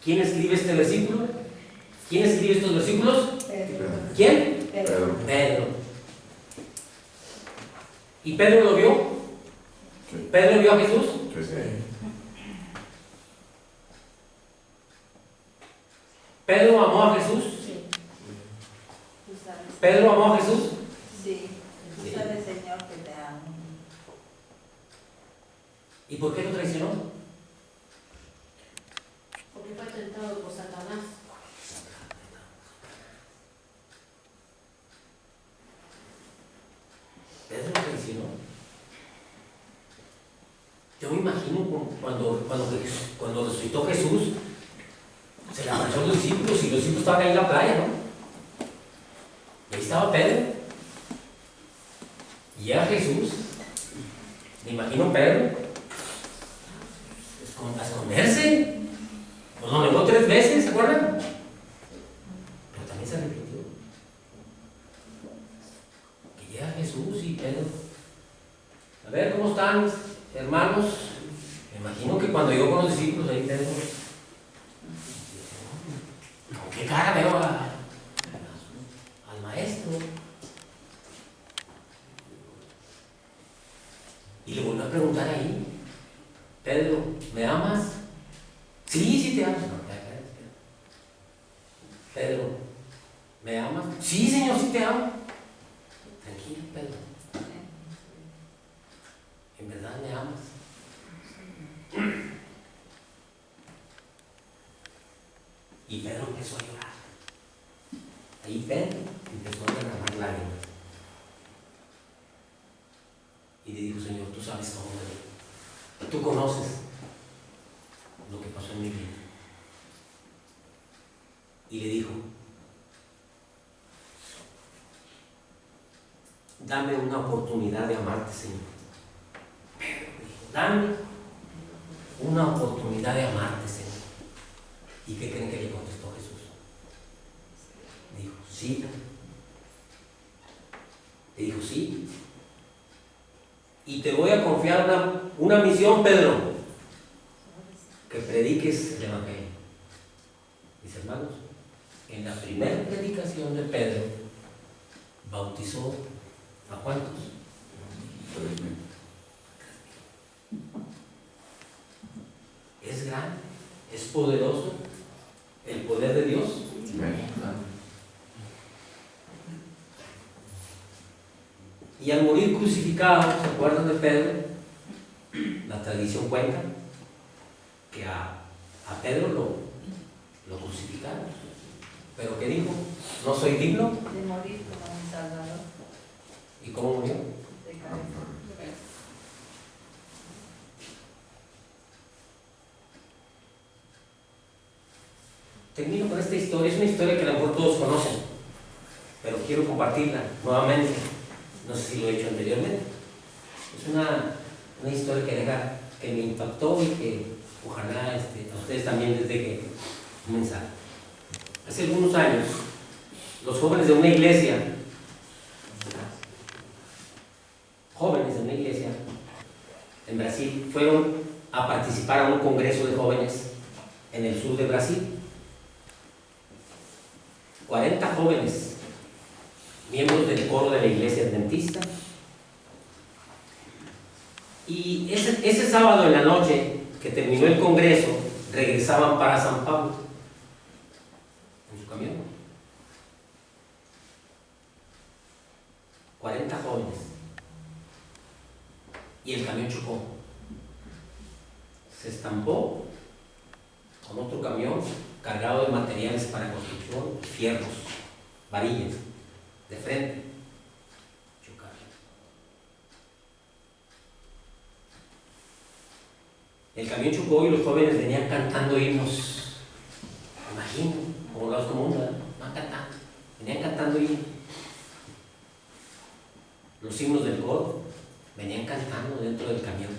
¿Quién escribe este versículo? ¿Quién escribe estos versículos? ¿Quién? Pedro. Pedro. ¿Y Pedro lo vio? Sí. ¿Pedro vio a Jesús? Sí. ¿Pedro amó a Jesús? Tú sabes. ¿Pedro amó a Jesús? Sí, tú sabes, Señor, que te amo. ¿Y por qué lo traicionó? Porque fue tentado por Satanás. Pedro lo traicionó. Yo me imagino cuando resucitó Jesús, se le apareció a los discípulos y los discípulos estaban ahí en la playa, ¿no? Y ahí estaba Pedro. Y llega Jesús. Me imagino Pedro a esconderse. Pues lo negó 3 veces, ¿se acuerdan? Pero también se arrepintió. Que llega Jesús y Pedro. A ver, ¿cómo están, hermanos? Me imagino que cuando llegó con los discípulos ahí Pedro, ¿con qué cara veo a Pedro, ¿me amas? Sí, sí te amo. No, espera. Pedro, ¿me amas? Sí, Señor, sí te amo. Tranquilo, Pedro. ¿En verdad me amas? Y Pedro empezó a llorar. Ahí Pedro empezó a derramar lágrimas. Y le dijo, Señor, tú sabes todo de mí. Tú conoces lo que pasó en mi vida. Y le dijo, dame una oportunidad de amarte, Señor. Pedro dijo, dame una oportunidad de amarte, Señor. ¿Y qué creen que le contestó Jesús? Dijo, sí. Le dijo, sí. Y te voy a confiar una misión, Pedro, que prediques el Evangelio. Mis hermanos, en la primera predicación de Pedro, bautizó ¿a cuántos? 3,000. Es grande, es poderoso el poder de Dios. Y al morir crucificado, ¿se acuerdan de Pedro? La tradición cuenta que a Pedro lo crucificaron. ¿Pero qué dijo? No soy digno. De morir como mi Salvador. ¿Y cómo murió? De cabeza. Termino con esta historia. Es una historia que a lo mejor todos conocen, pero quiero compartirla nuevamente. No sé si lo he hecho anteriormente. Es una historia que me impactó y que ojalá a ustedes también les deje un mensaje. Hace algunos años, los jóvenes de una iglesia en Brasil fueron a participar a un congreso de jóvenes en el sur de Brasil. 40 jóvenes, miembros del coro de la iglesia adventista. Y ese sábado en la noche que terminó el congreso, regresaban para San Pablo en su camión. 40 jóvenes. Y el camión chocó. Se estampó con otro camión cargado de materiales para construcción, fierros, varillas, de frente. Chocaron. El camión chocó y los jóvenes venían cantando himnos. Imagino, como los comunes, van cantando. Venían cantando himnos. Los himnos del coro venían cantando dentro del camión.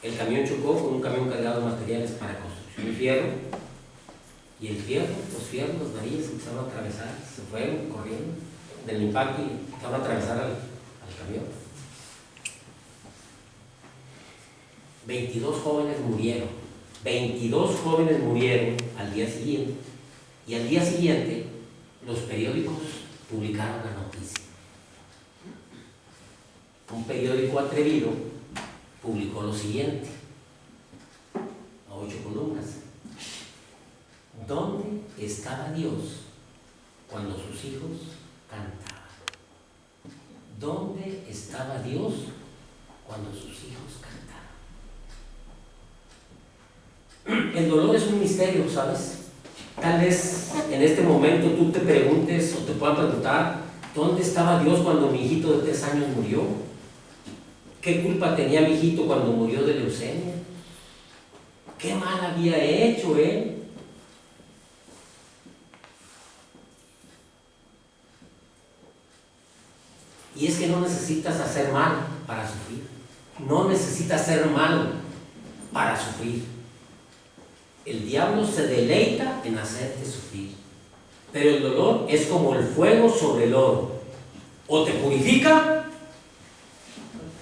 El camión chocó con un camión cargado de materiales para construcción y fierro. Y el fierro, los fierros, las varillas empezaron a atravesar, se fueron corriendo del impacto y empezaron a atravesar al camión. 22 jóvenes murieron. 22 jóvenes murieron al día siguiente. Y al día siguiente, los periódicos publicaron la noticia. Un periódico atrevido publicó lo siguiente, a 8 columnas. ¿Dónde estaba Dios cuando sus hijos cantaban? ¿Dónde estaba Dios cuando sus hijos cantaban? El dolor es un misterio, ¿sabes? Tal vez en este momento tú te preguntes o te puedan preguntar, ¿dónde estaba Dios cuando mi hijito de 3 años murió? ¿Qué culpa tenía mi hijito cuando murió de leucemia? ¿Qué mal había hecho él? Y es que no necesitas hacer mal para sufrir. No necesitas ser malo para sufrir. El diablo se deleita en hacerte sufrir. Pero el dolor es como el fuego sobre el oro. O te purifica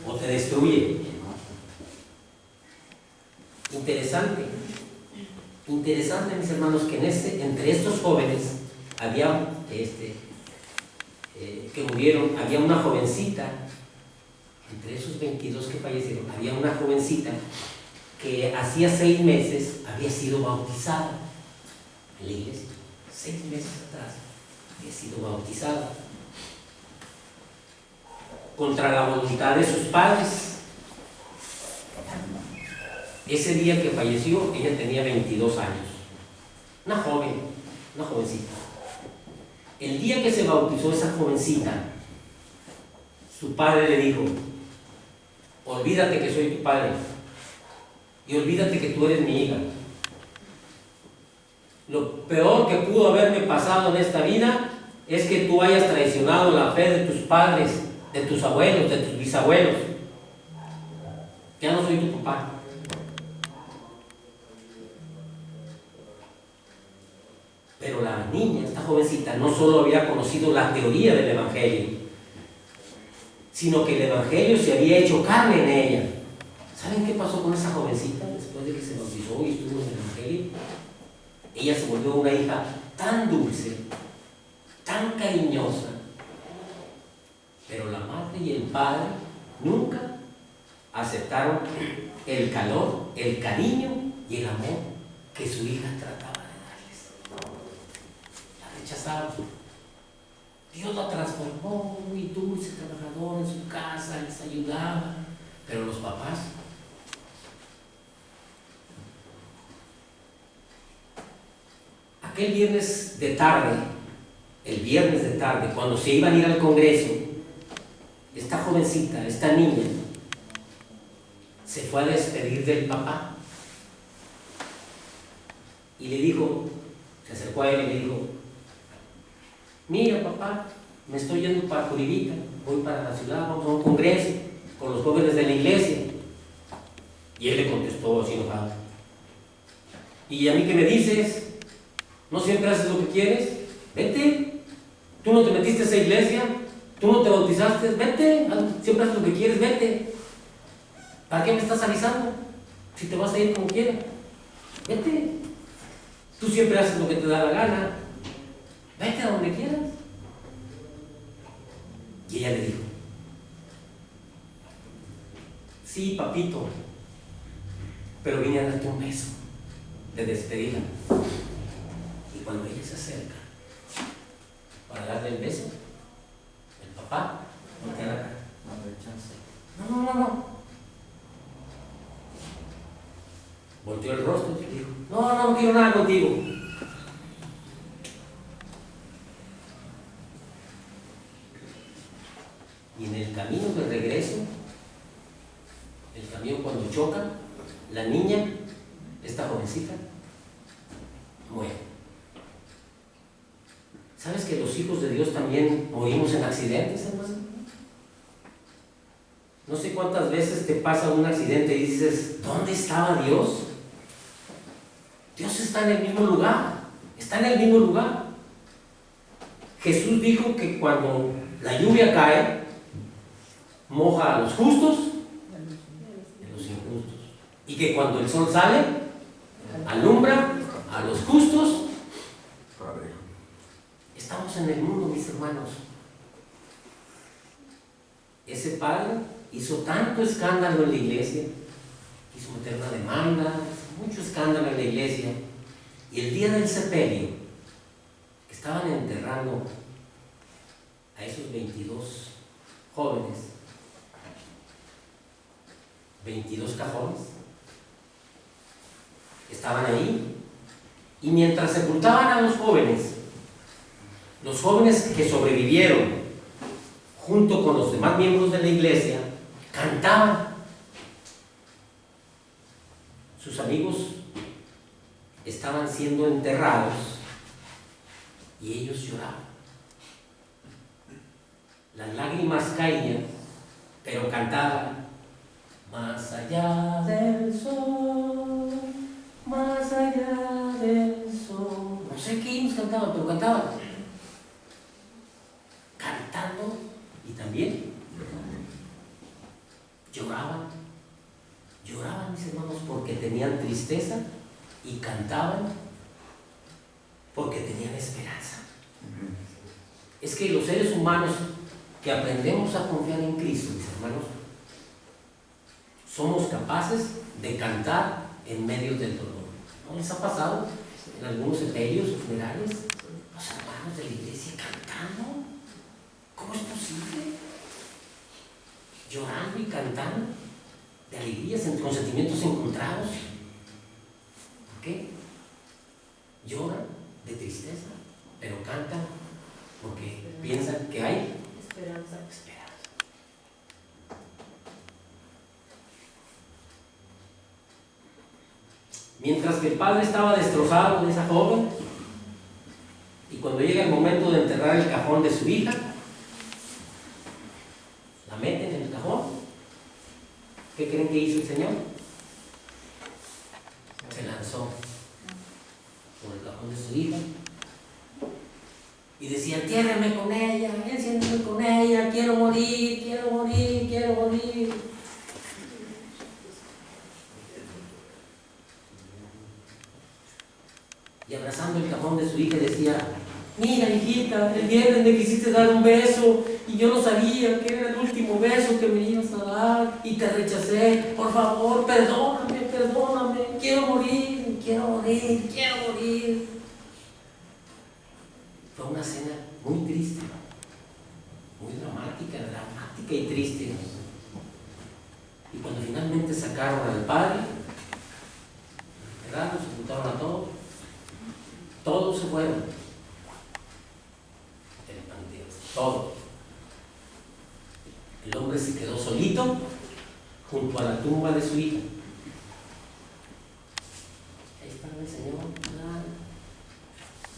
o te destruye. Interesante, mis hermanos, que entre estos jóvenes había que murieron, había una jovencita, entre esos 22 que fallecieron, había una jovencita que hacía 6 meses había sido bautizada en la iglesia. 6 meses atrás había sido bautizada contra la voluntad de sus padres. Ese día que falleció, ella tenía 22 años. Una jovencita. El día que se bautizó esa jovencita, su padre le dijo: olvídate que soy tu padre y olvídate que tú eres mi hija. Lo peor que pudo haberme pasado en esta vida es que tú hayas traicionado la fe de tus padres, de tus abuelos, de tus bisabuelos. Ya no soy tu papá. Pero la niña, esta jovencita, no solo había conocido la teoría del Evangelio, sino que el Evangelio se había hecho carne en ella. ¿Saben qué pasó con esa jovencita después de que se bautizó y estuvo en el Evangelio? Ella se volvió una hija tan dulce, tan cariñosa, pero la madre y el padre nunca aceptaron el calor, el cariño y el amor que su hija trataba de darles. La rechazaron. Dios la transformó, muy dulce, trabajadora en su casa, les ayudaba, pero los papás. Aquel viernes de tarde, el viernes de tarde, cuando se iban a ir al Congreso, esta jovencita, esta niña, se fue a despedir del papá y le dijo, se acercó a él y le dijo: mira papá, me estoy yendo para Curibita, voy para la ciudad, vamos a un congreso con los jóvenes de la iglesia. Y él le contestó así enojado: ¿y a mí qué me dices? ¿No siempre haces lo que quieres? Vete. ¿Tú no te metiste a esa iglesia? ¿Tú no te bautizaste? Vete. Siempre haces lo que quieres, vete. ¿Para qué me estás avisando? Si te vas a ir como quieras. Vete. Tú siempre haces lo que te da la gana. Vete a donde quieras. Y ella le dijo: sí, papito, pero vine a darte un beso de despedida. Y cuando ella se acerca para darle el beso, el papá voltea la cara. No. Volteó el rostro y dijo: no quiero nada contigo. Y en el camino de regreso, el camión cuando choca, la niña, esta jovencita, muere. ¿Sabes que los hijos de Dios también morimos en accidentes, hermano? No sé cuántas veces te pasa un accidente y dices: ¿dónde estaba Dios? Dios está en el mismo lugar, está en el mismo lugar. Jesús dijo que cuando la lluvia cae, moja a los justos y a los injustos. Y que cuando el sol sale, alumbra a los justos. Estamos en el mundo, mis hermanos. Ese padre hizo tanto escándalo en la iglesia, quiso meter una demanda, mucho escándalo en la iglesia. Y el día del sepelio, estaban enterrando a esos 22 jóvenes, 22 cajones, estaban ahí, y mientras sepultaban a los jóvenes que sobrevivieron, junto con los demás miembros de la iglesia, cantaban. Sus amigos estaban siendo enterrados y ellos lloraban. Las lágrimas caían, pero cantaban: más allá del sol, más allá del sol. No sé qué himnos cantaban, pero cantaban. Cantando y también lloraban. Lloraban, mis hermanos, porque tenían tristeza, y cantaban porque tenían esperanza. Es que los seres humanos que aprendemos a confiar en Cristo, mis hermanos, somos capaces de cantar en medio del dolor. ¿No les ha pasado en algunos sepelios o funerales? Los hermanos de la iglesia cantando. ¿Cómo es posible? Llorando y cantando de alegría, con sentimientos encontrados. ¿Por qué? Lloran de tristeza, pero cantan porque piensan que hay Esperanza. esperanza. Mientras que el padre estaba destrozado de esa joven, y cuando llega el momento de enterrar el cajón de su hija, la meten en el cajón. ¿Qué creen que hizo el Señor? Se lanzó por el cajón de su hija y decía: entiérrame con ella, enciéndeme con ella, quiero morir, quiero morir, quiero morir. Y abrazando el cajón de su hija decía: mira, hijita, el viernes me quisiste dar un beso y yo no sabía que era el último beso que me ibas a dar y te rechacé. Por favor, perdóname, perdóname, quiero morir, quiero morir, quiero morir. Fue una escena muy triste, muy dramática y triste. Y cuando finalmente sacaron al padre, enterraron, se juntaron a todos se fueron del panteón, todos. El hombre se quedó solito junto a la tumba de su hija. Ahí estaba el Señor.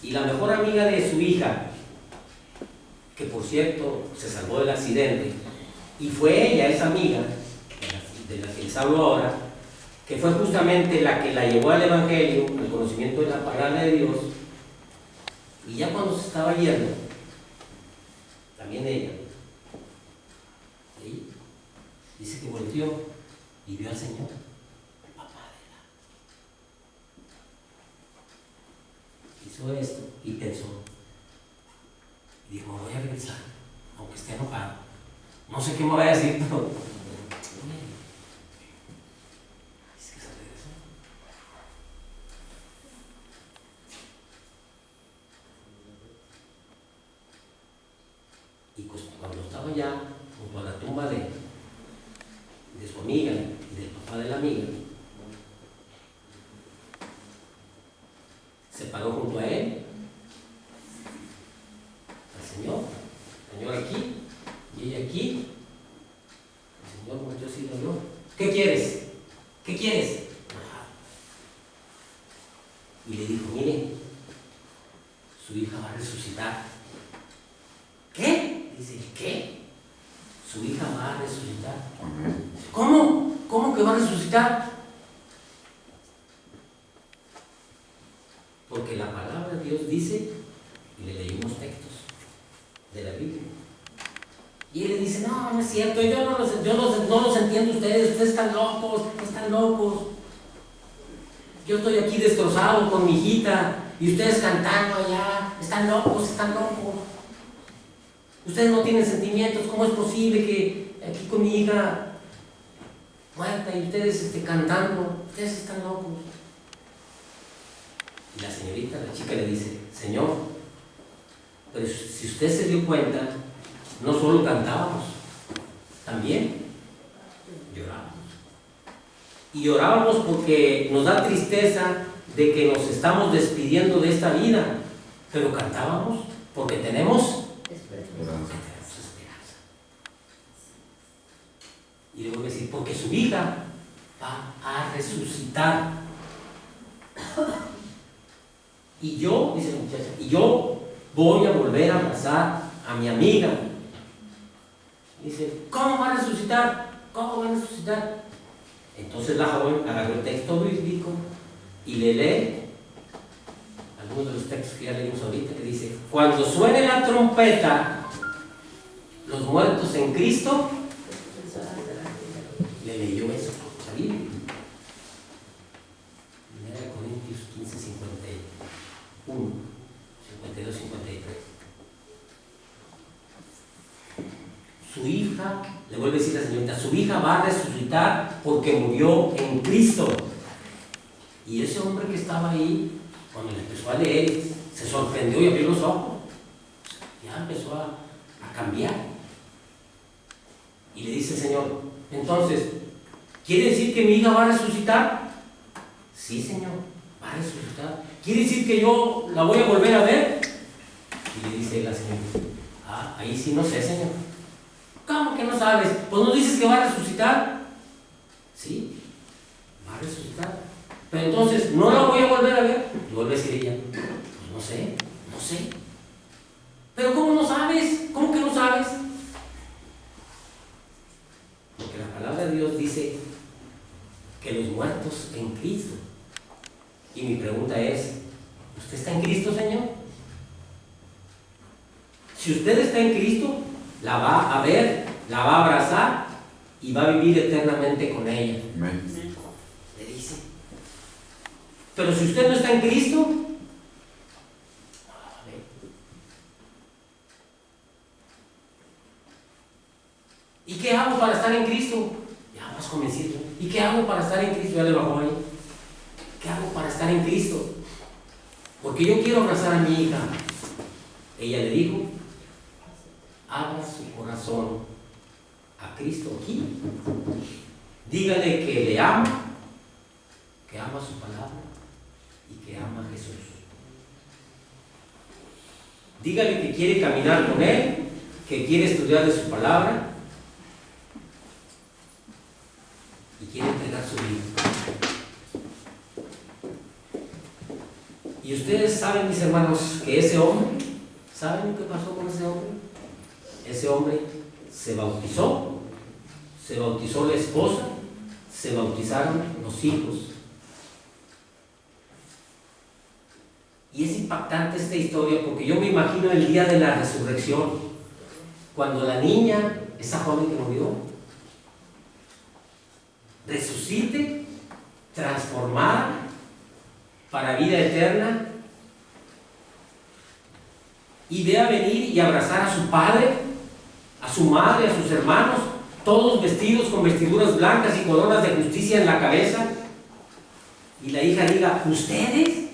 Y la mejor amiga de su hija, que por cierto se salvó del accidente, y fue ella, esa amiga de la que les hablo ahora, que fue justamente la que la llevó al Evangelio, al conocimiento de la palabra de Dios. Y ya cuando se estaba yendo, también ella, ¿sí?, dice que volteó y vio al Señor, papá de la. Hizo esto y pensó, y dijo: voy a regresar, aunque esté enojado. No sé qué me va a decir, pero dice que se regresó. Y pues cuando estaba ya junto a la tumba de su amiga y del papá de la amiga, se paró junto a él, al Señor aquí y ella aquí. El Señor volteó así y le habló: ¿qué quieres? ¿Qué quieres? Y le dijo: mire, su hija va a resucitar. ¿Qué? Dice: ¿qué? Su hija va a resucitar. ¿Cómo? ¿Cómo que va a resucitar? Porque la palabra de Dios dice, y le leímos textos de la Biblia, y él le dice: no, no es cierto, yo no los entiendo ustedes están locos, yo estoy aquí destrozado con mi hijita, y ustedes cantando allá, están locos. Ustedes no tienen sentimientos. ¿Cómo es posible que aquí con mi hija muerta y ustedes cantando? Ustedes están locos. Y la señorita, la chica, le dice: Señor, pero si usted se dio cuenta, no solo cantábamos, también llorábamos. Y llorábamos porque nos da tristeza de que nos estamos despidiendo de esta vida, pero cantábamos porque tenemos esperanza. Y le voy a decir: porque su hija va a resucitar. Y yo, dice la muchacha, y yo voy a volver a abrazar a mi amiga. Dice: ¿cómo va a resucitar? ¿Cómo va a resucitar? Entonces la joven agarró el texto bíblico y le lee algunos de los textos que ya leímos ahorita, que dice: cuando suene la trompeta, los muertos en Cristo. Le leyó eso, la Biblia. 1 Corintios 15, 51, 52, 53. Su hija le vuelve a decir la señorita, su hija va a resucitar porque murió en Cristo. Y ese hombre que estaba ahí, cuando le empezó a leer, se sorprendió y abrió los ojos. Ya empezó a cambiar. Y le dice el Señor, entonces, ¿quiere decir que mi hija va a resucitar? Sí, Señor, va a resucitar. ¿Quiere decir que yo la voy a volver a ver? Y le dice la señorita, ahí sí no sé, Señor. ¿Cómo que no sabes? Pues no dices que va a resucitar. Sí, va a resucitar. Pero entonces, ¿no la voy a volver a ver? Y vuelve a decir ella, pues no sé. ¿Pero cómo no sabes? ¿Cómo que no sabes? Porque la palabra de Dios dice que los muertos en Cristo. Y mi pregunta es, ¿usted está en Cristo, Señor? Si usted está en Cristo, la va a ver, la va a abrazar y va a vivir eternamente con ella. Amén. Le dice. Pero si usted no está en Cristo, ¿y qué hago para estar en Cristo? Ya más convencido. ¿Y qué hago para estar en Cristo? Ya le bajó ahí. ¿Qué hago para estar en Cristo? Porque yo quiero abrazar a mi hija. Ella le dijo, abra su corazón a Cristo aquí. Dígale que le ama, que ama su palabra y que ama a Jesús. Dígale que quiere caminar con Él, que quiere estudiar de su palabra y quiere entregar su vida. Y ustedes saben, mis hermanos, que ese hombre, ¿saben lo que pasó con ese hombre? Ese hombre se bautizó la esposa, se bautizaron los hijos. Y es impactante esta historia porque yo me imagino el día de la resurrección, cuando la niña, esa joven que murió, resucite, transformada para vida eterna, y vea venir y abrazar a su padre, a su madre, a sus hermanos, todos vestidos con vestiduras blancas y coronas de justicia en la cabeza, y la hija diga, ustedes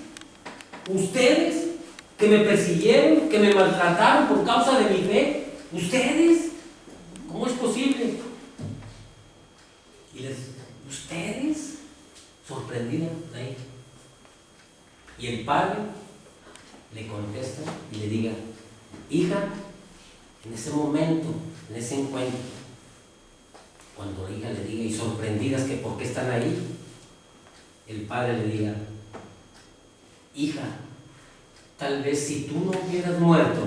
que me persiguieron, que me maltrataron por causa de mi fe, ustedes, ¿cómo es posible? Y ustedes, sorprendida la hija. Y el padre le contesta y le diga, hija, en ese momento, en ese encuentro, cuando la hija le diga, y sorprendidas que por qué están ahí, el padre le diga, hija, tal vez si tú no hubieras muerto,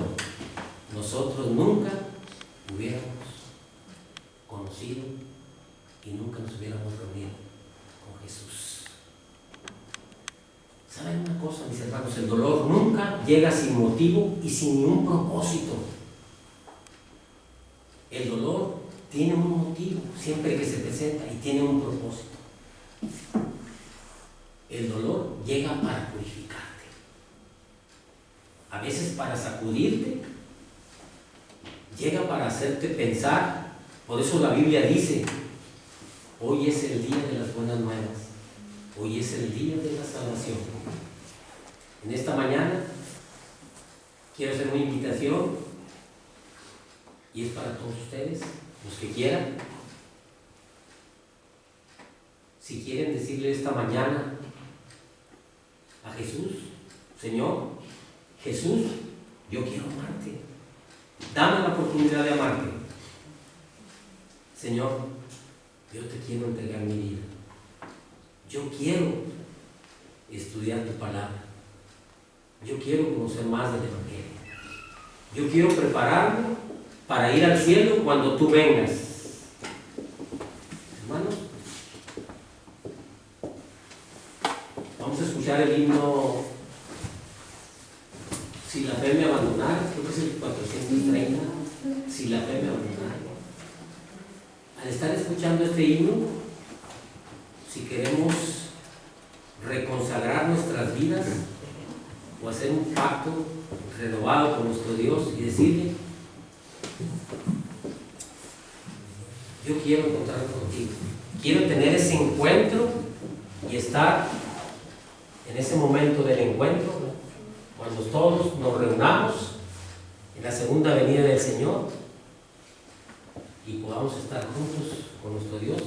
nosotros nunca hubiéramos conocido y nunca nos hubiéramos reunido con Jesús. ¿Saben una cosa, mis hermanos? El dolor nunca llega sin motivo y sin ningún propósito. El dolor tiene un motivo siempre que se presenta y tiene un propósito. El dolor llega para purificarte, a veces para sacudirte, llega para hacerte pensar. Por eso la Biblia dice, hoy es el día de las buenas nuevas, hoy es el día de la salvación. En esta mañana quiero hacer una invitación y es para todos ustedes, los que quieran. Si quieren decirle esta mañana a Jesús, Señor, Jesús, yo quiero amarte, dame la oportunidad de amarte. Señor, yo te quiero entregar mi vida, yo quiero estudiar tu palabra, yo quiero conocer más del Evangelio, yo quiero prepararme para ir al cielo cuando tú vengas. Hermanos, vamos a escuchar el himno Si la fe me abandonara, creo que es el 430, Si la fe me abandonara. Al estar escuchando este himno, si queremos reconsagrar nuestras vidas o hacer un pacto renovado con nuestro Dios y decirle, yo quiero encontrarme contigo. Quiero tener ese encuentro y estar en ese momento del encuentro, cuando todos nos reunamos en la segunda venida del Señor y podamos estar juntos con nuestro Dios.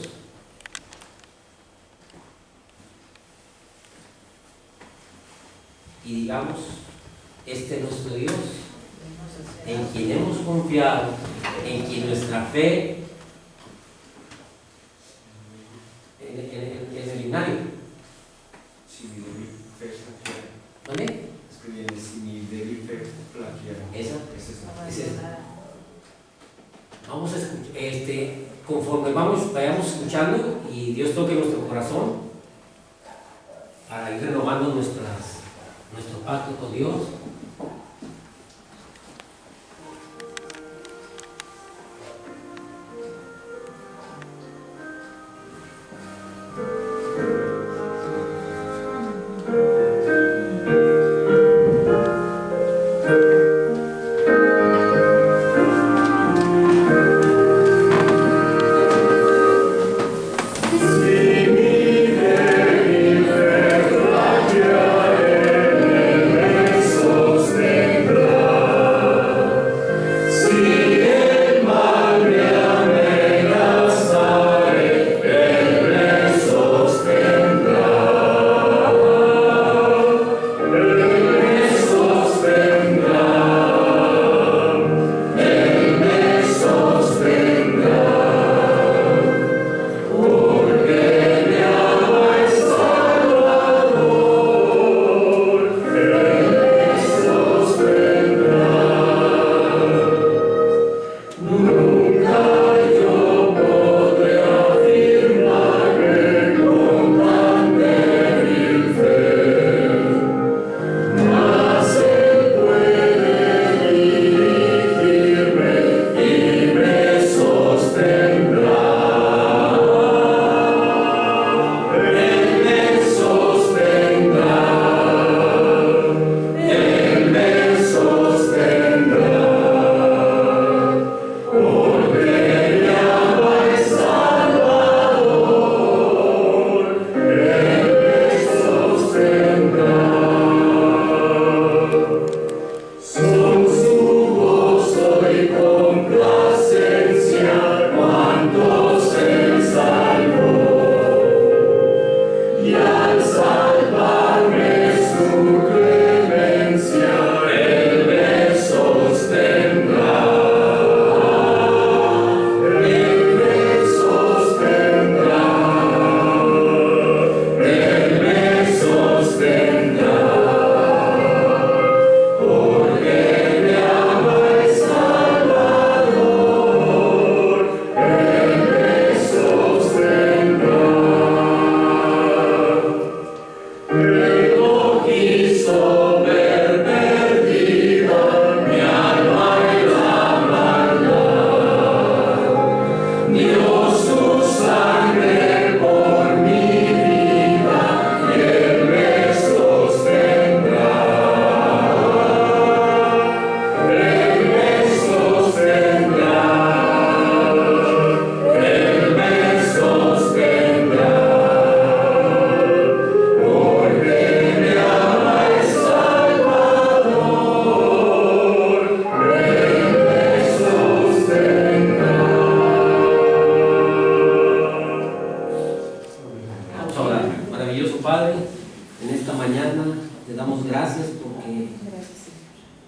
Y digamos, este es nuestro Dios, en quien hemos confiado, en quien nuestra fe, en el himnario. ¿Dónde? Esa. Vamos a escuchar, conforme vayamos escuchando y Dios toque nuestro corazón para ir renovando nuestro pacto con Dios.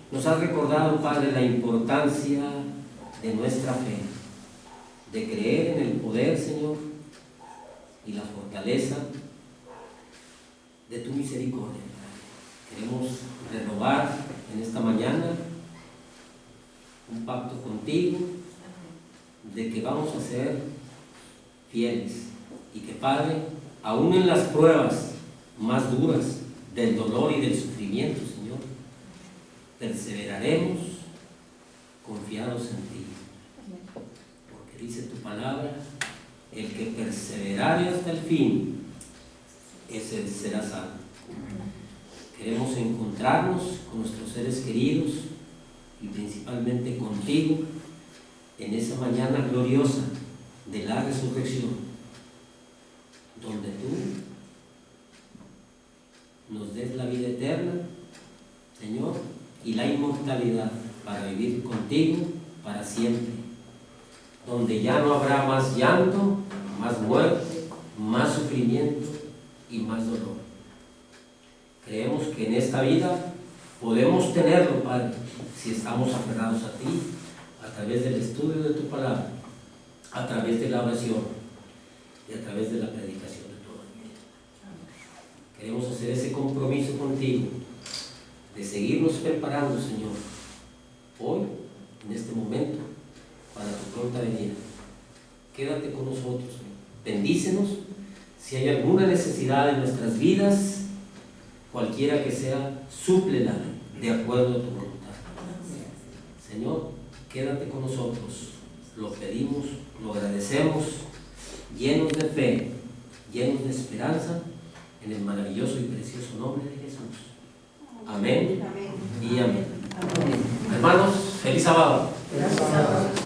Nos has recordado, Padre, la importancia de nuestra fe, de creer en el poder, Señor, y la fortaleza de tu misericordia. Queremos renovar en esta mañana un pacto contigo de que vamos a ser fieles y que, Padre, aún en las pruebas más duras del dolor y del sufrimiento, Señor, perseveraremos confiados en ti, porque dice tu palabra: el que perseverare hasta el fin, ese será salvo. Queremos encontrarnos con nuestros seres queridos y principalmente contigo en esa mañana gloriosa de la resurrección, donde tú nos des la vida eterna, Señor, y la inmortalidad para vivir contigo para siempre, donde ya no habrá más llanto, más muerte, más sufrimiento y más dolor. Creemos que en esta vida podemos tenerlo, Padre, si estamos aferrados a ti, a través del estudio de tu palabra, a través de la oración y a través de la predicación de tu evangelio. Queremos hacer ese compromiso contigo, de seguirnos preparando, Señor, hoy, en este momento, para tu pronta venida. Quédate con nosotros, Señor. Bendícenos. Si hay alguna necesidad en nuestras vidas, cualquiera que sea, súplela de acuerdo a tu voluntad. Señor, quédate con nosotros. Lo pedimos, lo agradecemos, llenos de fe, llenos de esperanza, en el maravilloso y precioso nombre de Jesús. Amén y amén. Hermanos, feliz sábado.